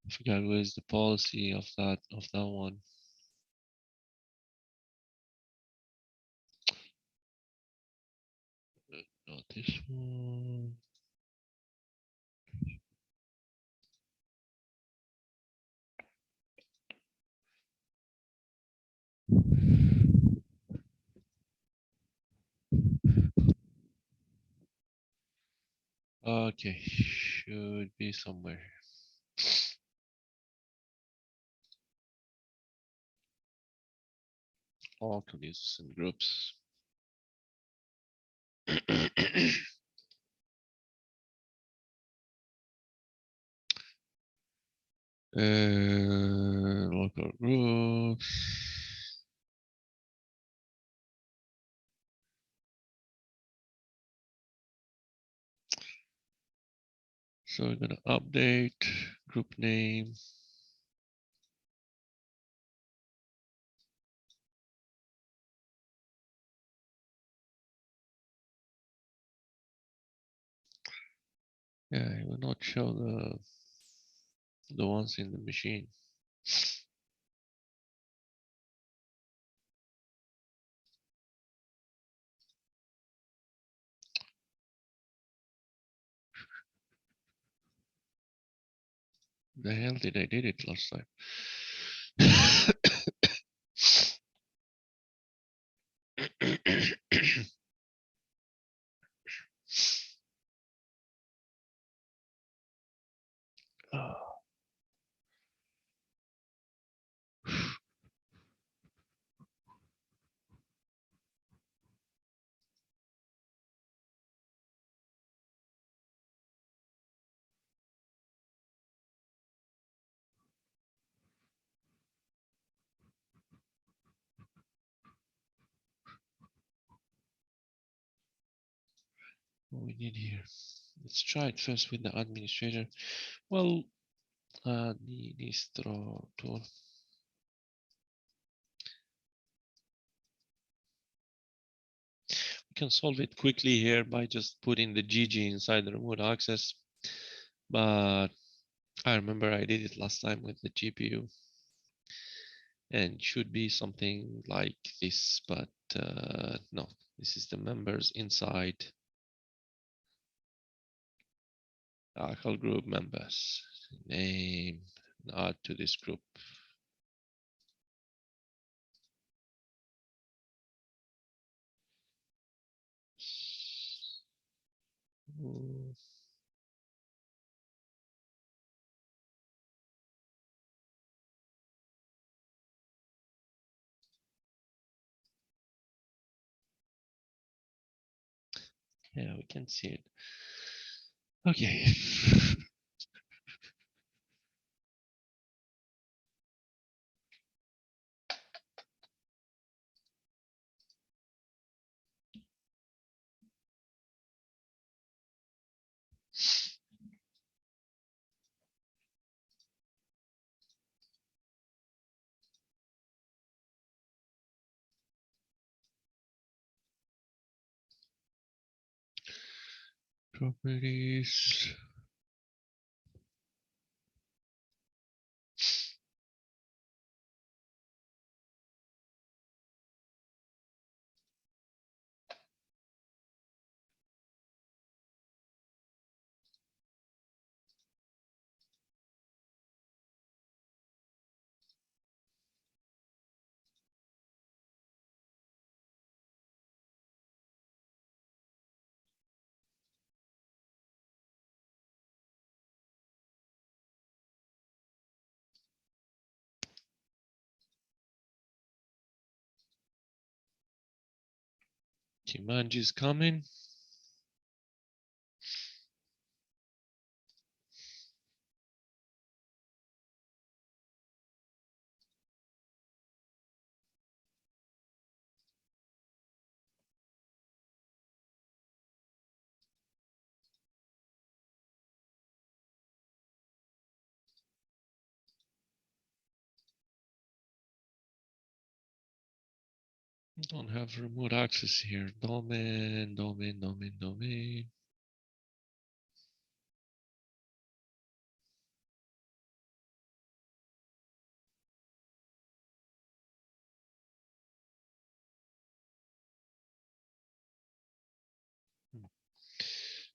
I forgot where's the policy of that one. Not this one. Okay, should be somewhere. All users and groups. Local groups. So we're gonna update group name. Yeah, it will not show the ones in the machine. The hell did I did it last time? What we need here. Let's try it first with the administrator. Well, administrator. We can solve it quickly here by just putting the GG inside the remote access. But I remember I did it last time with the GPU. And should be something like this, but no, this is the members inside local group members. Name, add to this group. Yeah, we can see it. Okay. Properties. Jumanji is coming. Don't have remote access here. Domain.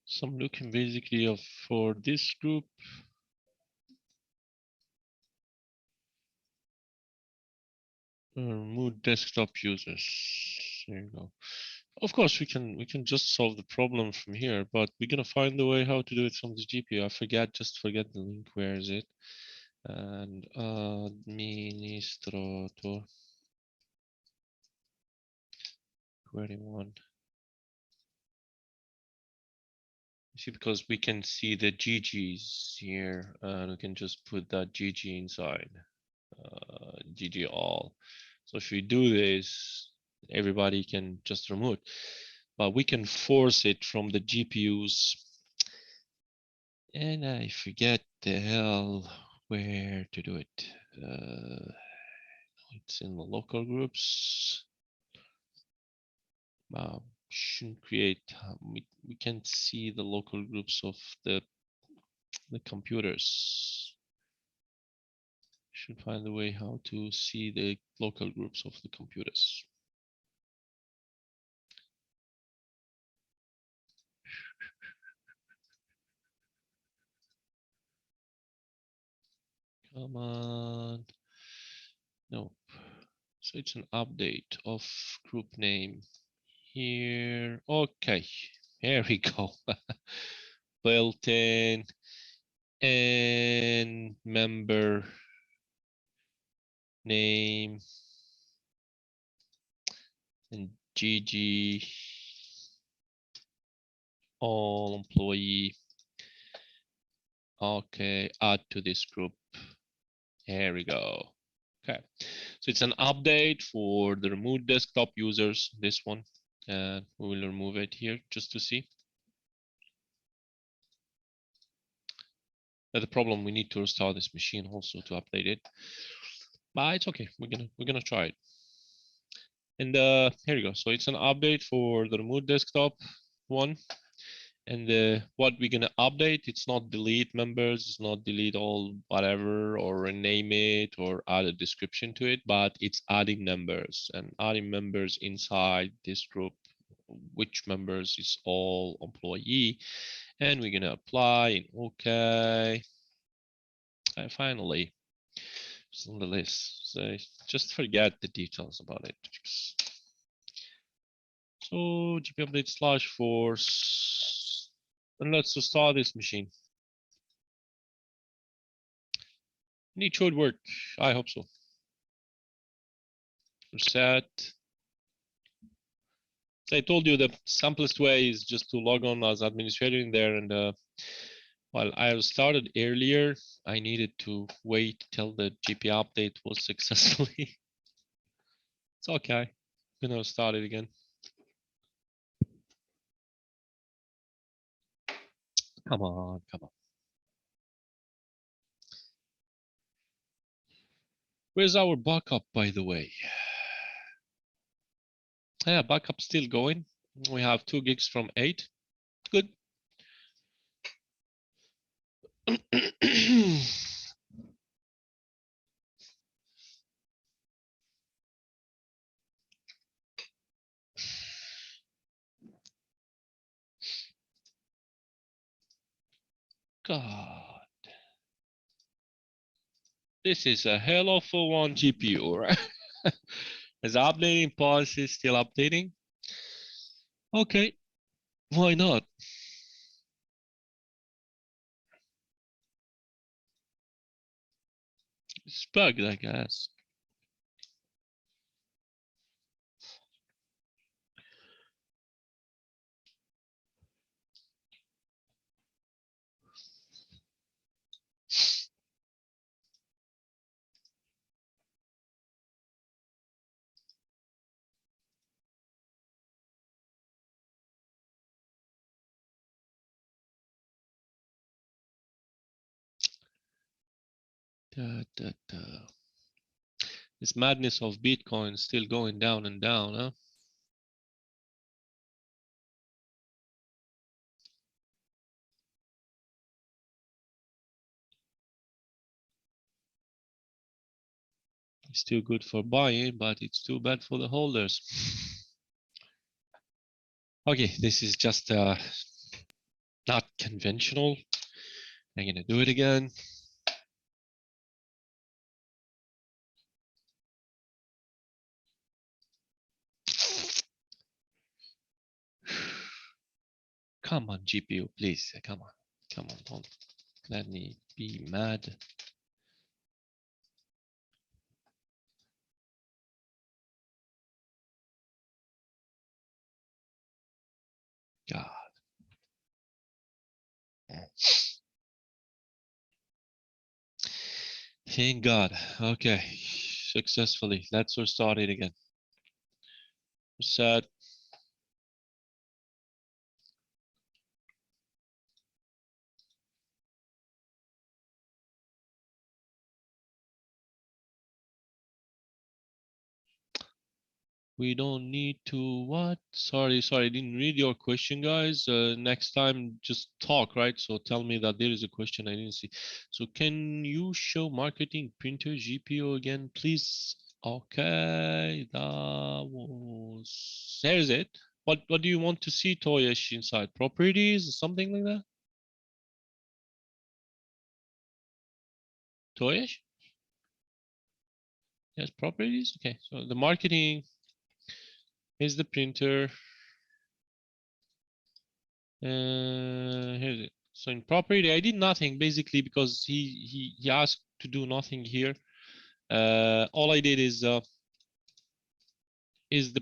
So I'm looking basically for this group. Remove desktop users. There you go. Of course, we can just solve the problem from here, but we're gonna find a way how to do it from the GPU. Just forget the link. Where is it? And administrator query one. See, because we can see the GGs here, and we can just put that GG inside. GG all. So if we do this, everybody can just remove it. But we can force it from the GPUs. And I forget the hell where to do it. It's in the local groups. Shouldn't create. We can't see the local groups of the computers. Should find a way how to see the local groups of the computers. Come on. Nope. So it's an update of group name here. Okay, here we go. Built in and member name and GG all employee. Okay, add to this group. Here we go. Okay, so it's an update for the removed desktop users, this one, and we will remove it here just to see. The problem, we need to restart this machine also to update it, but it's okay. We're gonna try it. And here you go. So it's an update for the removed desktop one. And what we're gonna update, it's not delete members, it's not delete all whatever or rename it or add a description to it, but it's adding members and adding members inside this group, which members is all employee. And we're gonna apply and okay. And finally, it's on the list. So just forget the details about it. So GP update slash force. And let's start this machine. And it should work. I hope so. Reset. So I told you the simplest way is just to log on as administrator in there. And while I started earlier, I needed to wait till the GP update was successfully. It's okay. I'm gonna start it again. Come on, come on. Where's our backup, by the way? Yeah, backup still going. We have 2 gigs from 8. Good. God. This is a hell of a one GPU, right? Is updating policy still updating? Okay, why not? It's bugged, I guess. Da, da, da. This madness of Bitcoin still going down and down, huh? It's still good for buying, but it's too bad for the holders. Okay, this is just not conventional. I'm gonna do it again. Come on, GPU, please. Come on. Come on, don't let me be mad. God. Thank God. Okay. Successfully. Let's restart it again. Reset. We don't need to what? Sorry, I didn't read your question, guys. Next time, just talk, right? So tell me that there is a question I didn't see. So can you show marketing printer GPU again, please? Okay, that was. There's it. What do you want to see, Toyesh, inside? Properties, something like that? Toyesh? Yes, properties. Okay, so the marketing is the printer. Here's it. So in property, I did nothing basically because he asked to do nothing here. All I did is the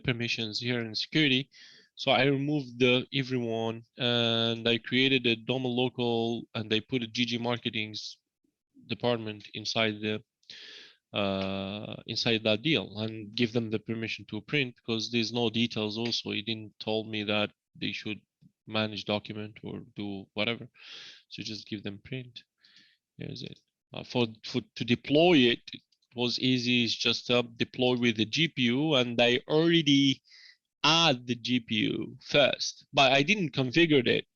permissions here in security. So I removed the everyone and I created a domain local and I put a GG marketing's department inside the inside that deal and give them the permission to print because there's no details also. He didn't told me that they should manage document or do whatever. So just give them print. Here's it. For to deploy it, it was easy. It's just deploy with the GPU and I already add the GPU first, but I didn't configure it.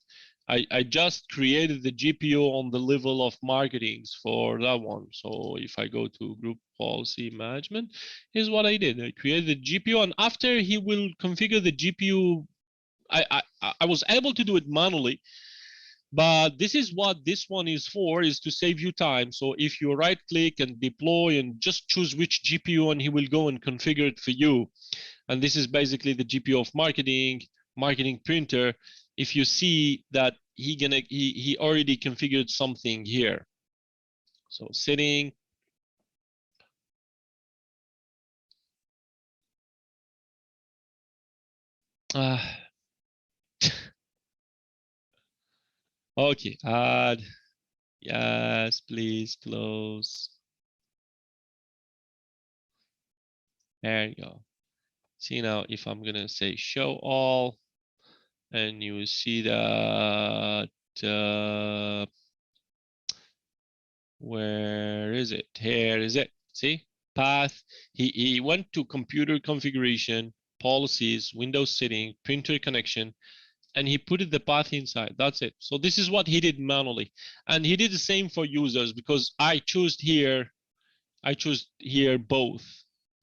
I just created the GPU on the level of marketings for that one. So if I go to group policy management, here's what I did. I created the GPU and after he will configure the GPU, I was able to do it manually, but this is what this one is for, is to save you time. So if you right click and deploy and just choose which GPU and he will go and configure it for you. And this is basically the GPU of marketing printer. If you see that he already configured something here. So setting. Okay, add. Yes, please close. There you go. See now if I'm gonna say show all, and you will see that where is it? Here is it. See? Path. He went to computer configuration, policies, Windows setting, printer connection, and he put the path inside. That's it. So this is what he did manually. And he did the same for users because I chose here both.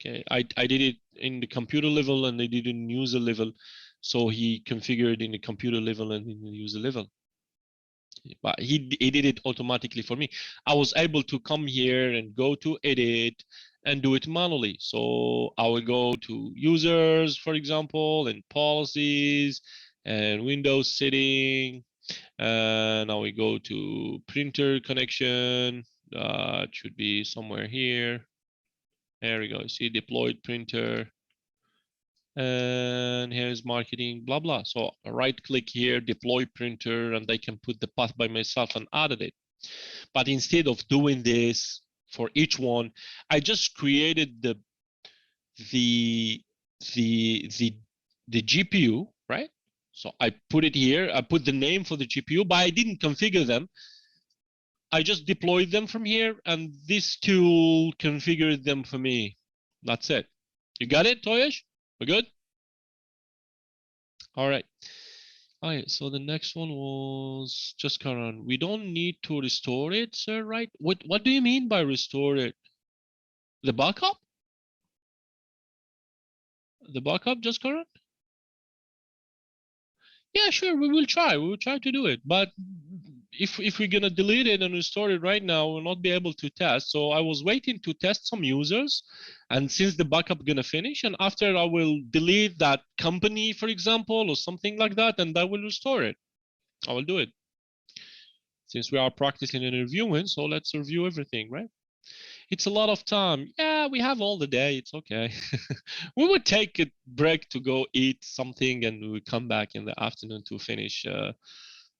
Okay, I did it in the computer level and I did it in user level. So he configured in the computer level and in the user level. But he did it automatically for me. I was able to come here and go to edit and do it manually. So I will go to users, for example, and policies and Windows setting. And now we go to printer connection. That should be somewhere here. There we go. See deployed printer. And here's marketing, blah, blah. So right click here, deploy printer, and I can put the path by myself and added it. But instead of doing this for each one, I just created the GPU, right? So I put it here, I put the name for the GPU, but I didn't configure them. I just deployed them from here and this tool configured them for me. That's it. You got it, Toyesh? We're good? All right. All right, so the next one was just Karan. We don't need to restore it, sir, right? What do you mean by restore it? The backup? The backup, just Karan? Yeah, sure, we will try. We will try to do it. But if we're gonna delete it and restore it right now, we'll not be able to test. So I was waiting to test some users, and since the backup gonna finish, and after I will delete that company, for example, or something like that, and I will restore it. I will do it. Since we are practicing and reviewing, so let's review everything, right? It's a lot of time. Yeah, we have all the day. It's okay. We would take a break to go eat something, and we would come back in the afternoon to finish. Well,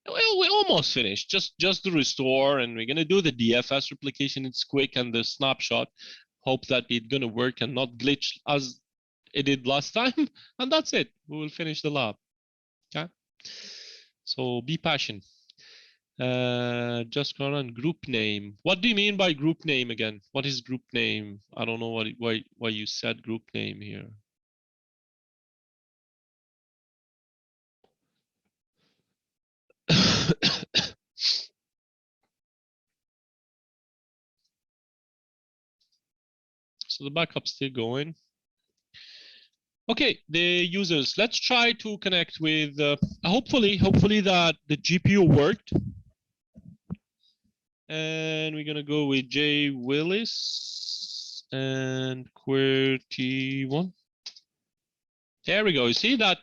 we almost finished. Just to restore, and we're gonna do the DFS replication. It's quick, and the snapshot. Hope that it's gonna work and not glitch as it did last time. And that's it. We will finish the lab. Okay. So be patient. Just gonna run group name. What do you mean by group name again? What is group name? I don't know why you said group name here. So the backup's still going. Okay, the users. Let's try to connect with. Hopefully that the GPU worked. And we're gonna go with J Willis and QWERTY1. There we go. You see that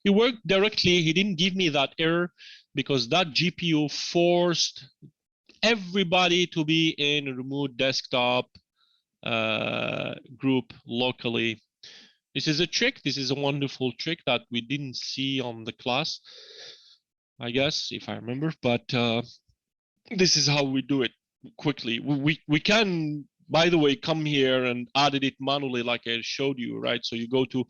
he worked directly. He didn't give me that error because that GPU forced everybody to be in a remote desktop group locally. This is a trick. This is a wonderful trick that we didn't see on the class, I guess, if I remember. But this is how we do it quickly. We can, by the way, come here and added it manually like I showed you, right? So you go to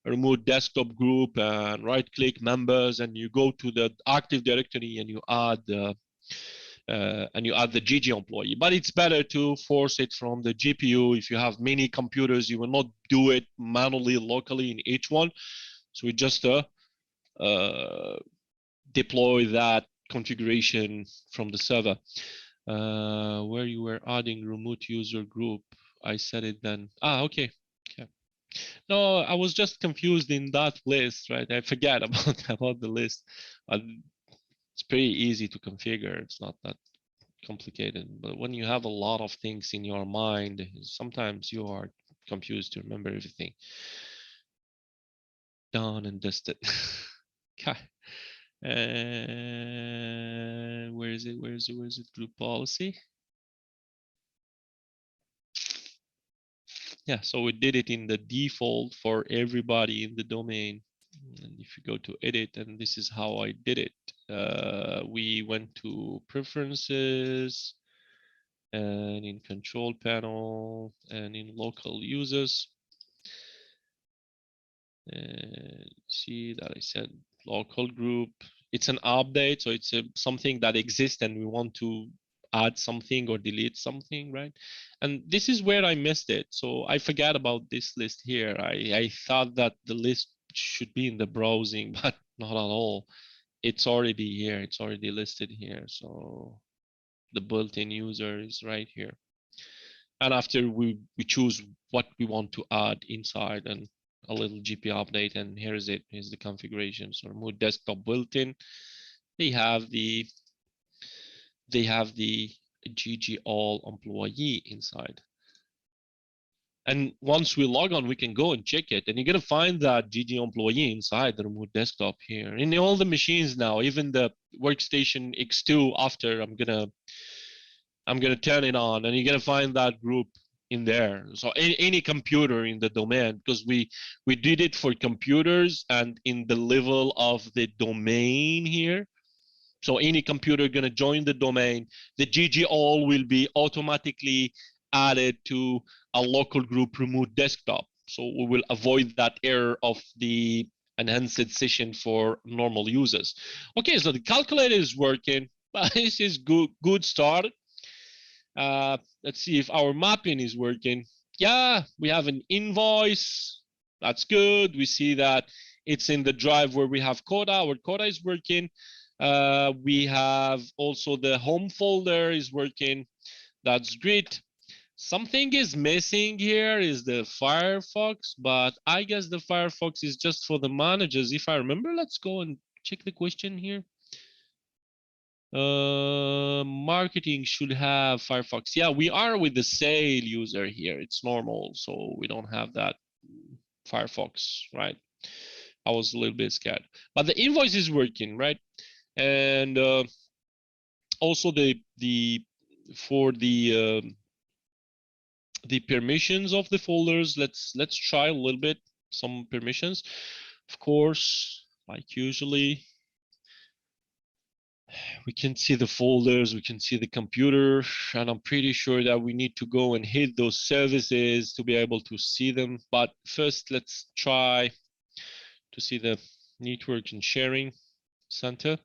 a remote desktop group and right click members, and you go to the Active Directory and you add the GG employee. But it's better to force it from the GPU. If you have many computers, you will not do it manually locally in each one. So we just deploy that configuration from the server. Where you were adding remote user group, I said it then. Okay. No, I was just confused in that list, right? I forget about the list. It's pretty easy to configure. It's not that complicated. But when you have a lot of things in your mind, sometimes you are confused to remember everything. Done and dusted. Okay. And where is it? Where is it? Group policy. Yeah, so we did it in the default for everybody in the domain. And if you go to edit, and this is how I did it. We went to preferences and in control panel and in local users. And see that I said local group. It's an update, so it's something that exists and we want to add something or delete something, right? And this is where I missed it. So I forgot about this list here. I thought that the list should be in the browsing, but not at all. It's already here. It's already listed here. So the built-in user is right here. And after we choose what we want to add inside and a little GPU update, and here's it. Here's the configuration. So remote desktop built-in. They have the GG all employee inside. And once we log on, we can go and check it. And you're gonna find that GG employee inside the remote desktop here. In all the machines now, even the workstation X2 after I'm gonna turn it on, and you're gonna find that group in there. So any computer in the domain, because we did it for computers and in the level of the domain here. So any computer gonna join the domain, the GG all will be automatically added to a local group remote desktop. So we will avoid that error of the enhanced session for normal users. Okay, so the calculator is working. This is good start. Let's see if our mapping is working. Yeah, we have an invoice. That's good. We see that it's in the drive where we have Coda. Our Coda is working. We have also the home folder is working. That's great. Something is missing here is the Firefox, but I guess the Firefox is just for the managers. If I remember, let's go and check the question here. Marketing should have Firefox. Yeah, we are with the sale user here. It's normal, so we don't have that Firefox, right? I was a little bit scared, but the invoice is working, right? And also for the permissions of the folders, let's try a little bit some permissions. Of course, like usually, we can see the folders, we can see the computer, and I'm pretty sure that we need to go and hit those services to be able to see them. But first, let's try to see the network and sharing center.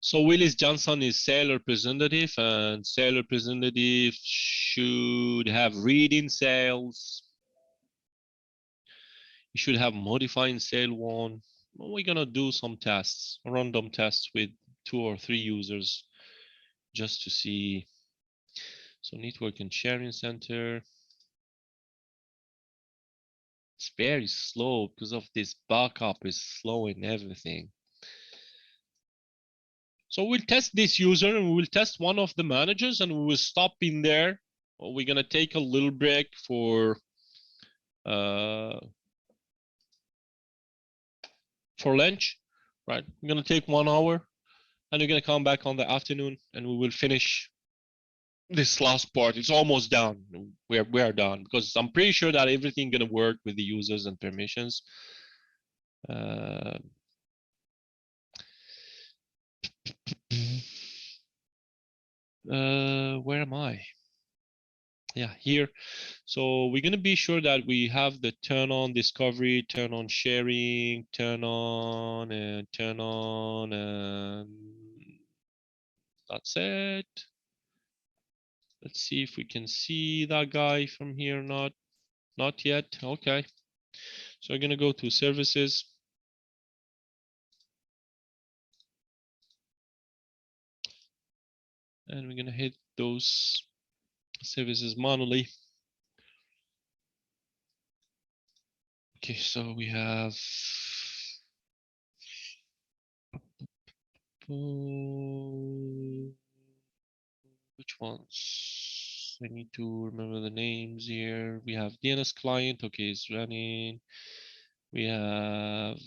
So Willis Johnson is sales representative, and sales representative should have reading sales. You should have modifying sale one. Well, we're gonna do some tests, random tests with 2 or 3 users just to see. So network and sharing center. It's very slow because of this backup is slowing everything. So we'll test this user and we'll test one of the managers and we will stop in there. We're gonna take a little break for lunch, right? We're gonna take 1 hour and we're gonna come back on the afternoon and we will finish this last part. It's almost done. We are done because I'm pretty sure that everything gonna work with the users and permissions. Where am I? Yeah, here. So we're gonna be sure that we have the turn on discovery, turn on sharing, turn on, and that's it. Let's see if we can see that guy from here or not. Not yet. Okay. So we're gonna go to services. And we're gonna hit those services manually. Okay, so we have which ones? I need to remember the names here. We have DNS client. Okay, it's running. We have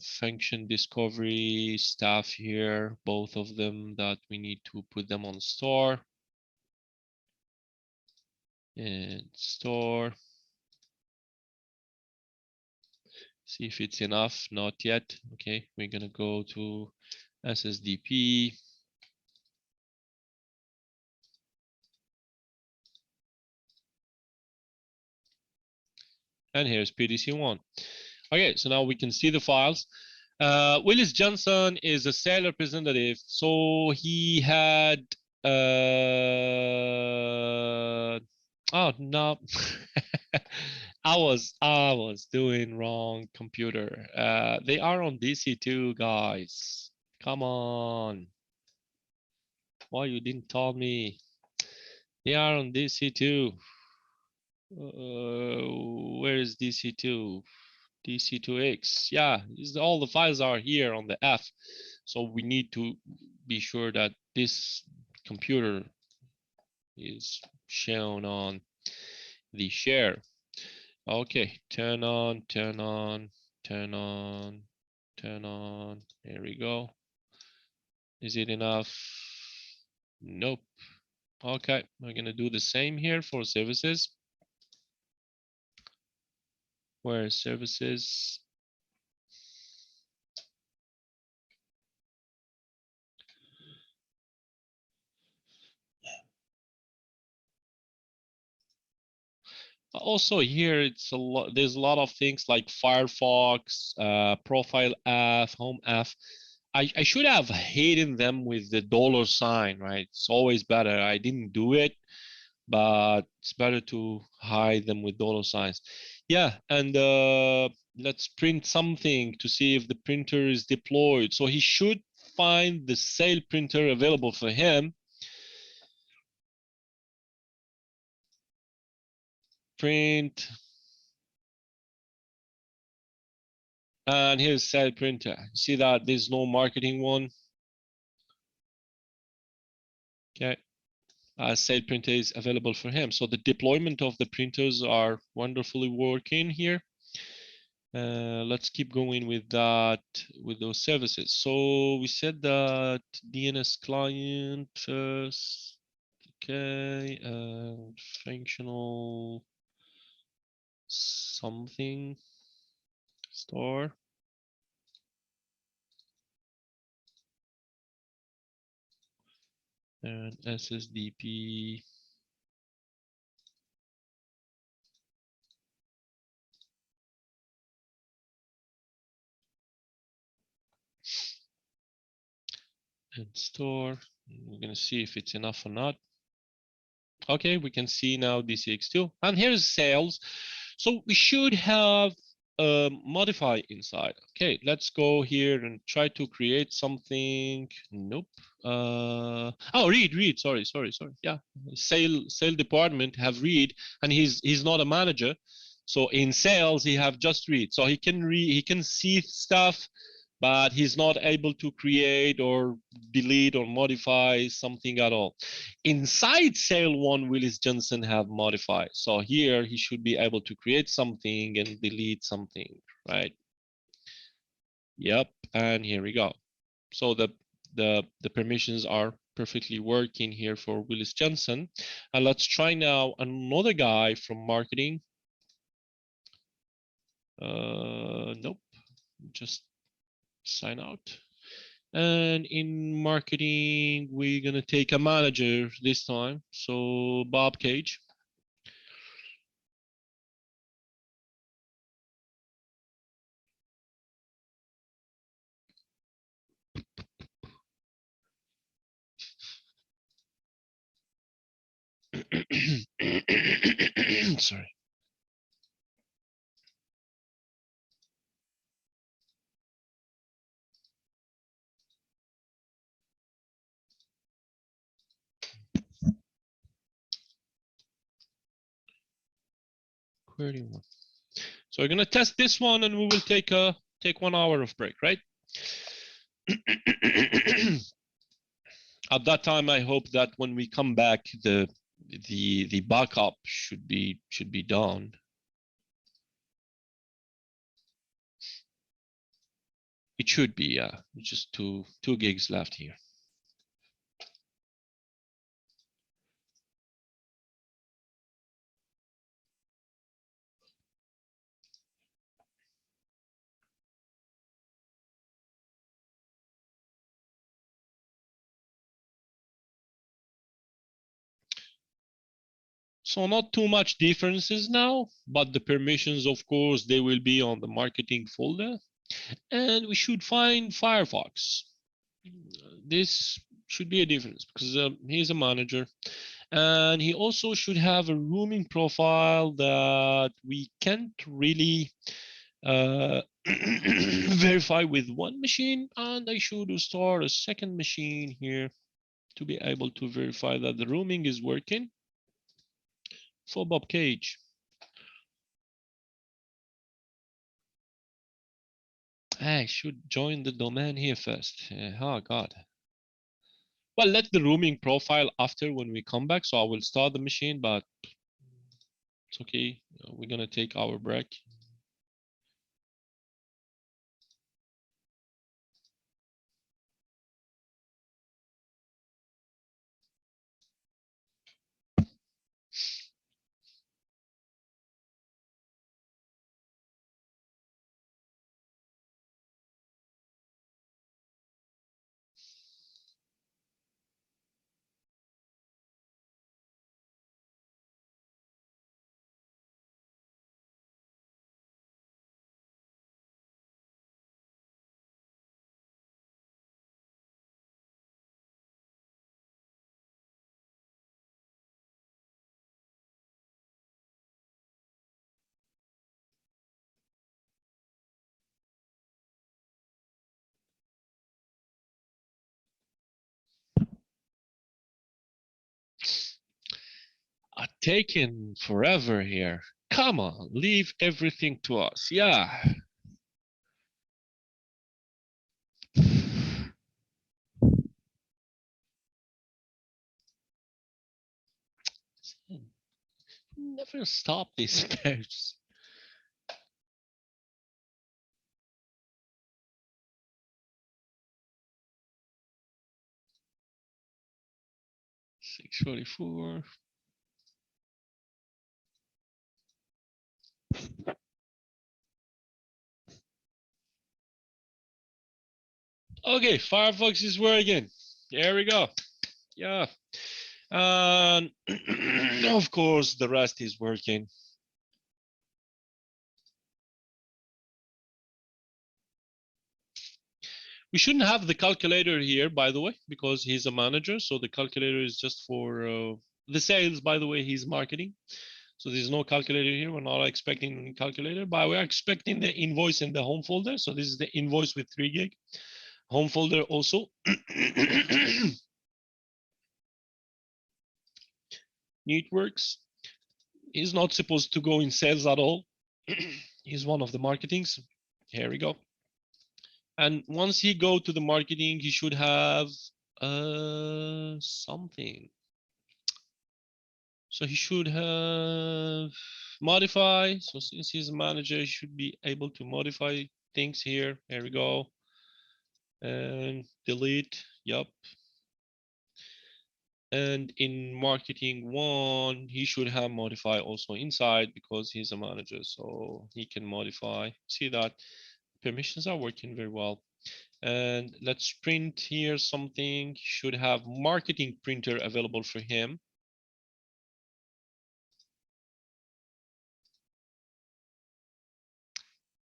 function discovery staff here, both of them that we need to put them on store. And store. See if it's enough. Not yet. Okay, we're gonna go to SSDP. And here's PDC1. Okay, so now we can see the files. Willis Johnson is a sales representative, so he had oh no. I was doing wrong computer. They are on DC2, guys. Come on. Why you didn't tell me? They are on DC2. Where is DC2? DC2X. Yeah, all the files are here on the F. So we need to be sure that this computer is shown on the share. Okay, turn on, turn on, turn on, turn on. There we go. Is it enough? Nope. Okay, we're gonna do the same here for services. Where services? Also here, it's a lot. There's a lot of things like Firefox, Profile F, Home F. I should have hidden them with the $sign, right? It's always better. I didn't do it, but it's better to hide them with $signs. Yeah, and let's print something to see if the printer is deployed. So he should find the sale printer available for him. Print. And here's sale printer. See that there's no marketing one. Okay. Sale printer is available for him. So the deployment of the printers are wonderfully working here. Let's keep going with that, with those services. So we said that DNS client first, okay, and functional something store. And SSDP and store. We're gonna see if it's enough or not. Okay, we can see now DCX2. And here's sales. So we should have a modify inside. Okay, let's go here and try to create something. Nope. Oh, read. Sorry. Yeah, sale department have read, and he's not a manager. So in sales, he have just read. So he can read, he can see stuff, but he's not able to create or delete or modify something at all. Inside sale one, Willis Johnson have modified. So here he should be able to create something and delete something, right? Yep, and here we go. So the permissions are perfectly working here for Willis Johnson. And let's try now another guy from marketing. Nope, just sign out. And in marketing, we're gonna take a manager this time. So Bob Cage. Sorry. Query one. So we're gonna test this one, and we will take 1 hour of break, right? At that time, I hope that when we come back, the backup should be done. It should be, yeah. Just two gigs left here. So not too much differences now, but the permissions, of course, they will be on the marketing folder. And we should find Firefox. This should be a difference because he's a manager. And he also should have a rooming profile that we can't really verify with one machine. And I should start a second machine here to be able to verify that the rooming is working for Bob Cage. I should join the domain here first. Oh God. Well, let the rooming profile after when we come back. So I will start the machine, but it's okay. We're gonna take our break. Taking forever here. Come on, leave everything to us. Yeah. never stop these pairs. $6.44. Okay, Firefox is working. There we go. Yeah. And of course, the rest is working. We shouldn't have the calculator here, by the way, because he's a manager. So the calculator is just for the sales, by the way, he's marketing. So there's no calculator here. We're not expecting a calculator, but we're expecting the invoice in the home folder. So this is the invoice with 3 gig. Home folder also. Networks. He's not supposed to go in sales at all. He's one of the marketings. Here we go. And once he go to the marketing, he should have something. So he should have modify. So since he's a manager, he should be able to modify things here. There we go. And delete. Yup. And in marketing 1, he should have modify also inside because he's a manager. So he can modify. See that permissions are working very well. And let's print here something. Should have marketing printer available for him.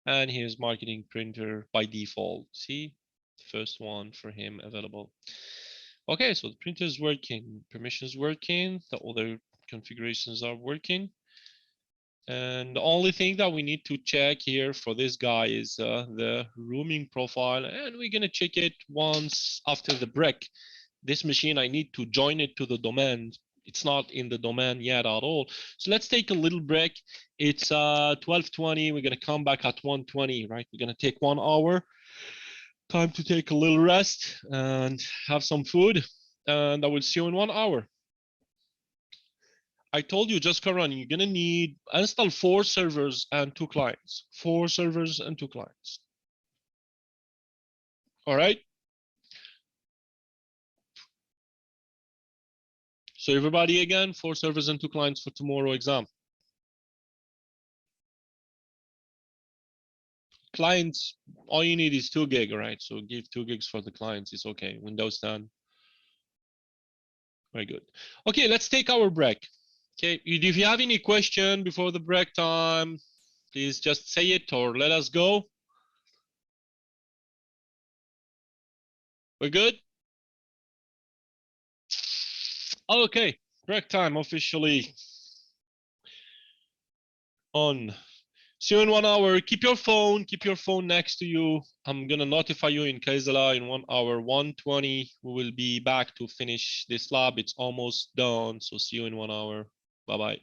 And here's marketing printer by default. See, first one for him available. Okay, so the printer is working, permissions working, the other configurations are working. And the only thing that we need to check here for this guy is the roaming profile. And we're gonna check it once after the break. This machine, I need to join it to the domain. It's not in the domain yet at all. So let's take a little break. It's 12:20. We're gonna come back at 1:20, right? We're gonna take 1 hour. Time to take a little rest and have some food. And I will see you in 1 hour. I told you, just Karan, you're gonna need install 4 servers and 2 clients. 4 servers and 2 clients. All right. So everybody again, 4 servers and 2 clients for tomorrow exam. Clients, all you need is 2 gig, right? So give 2 gigs for the clients. It's okay. Windows 10. Very good. Okay, let's take our break. Okay, if you have any question before the break time, please just say it or let us go. We're good? Okay, break time officially on. See you in 1 hour. Keep your phone next to you. I'm gonna notify you in Kaisala in 1 hour, 1:20. We will be back to finish this lab. It's almost done. So see you in 1 hour. Bye-bye.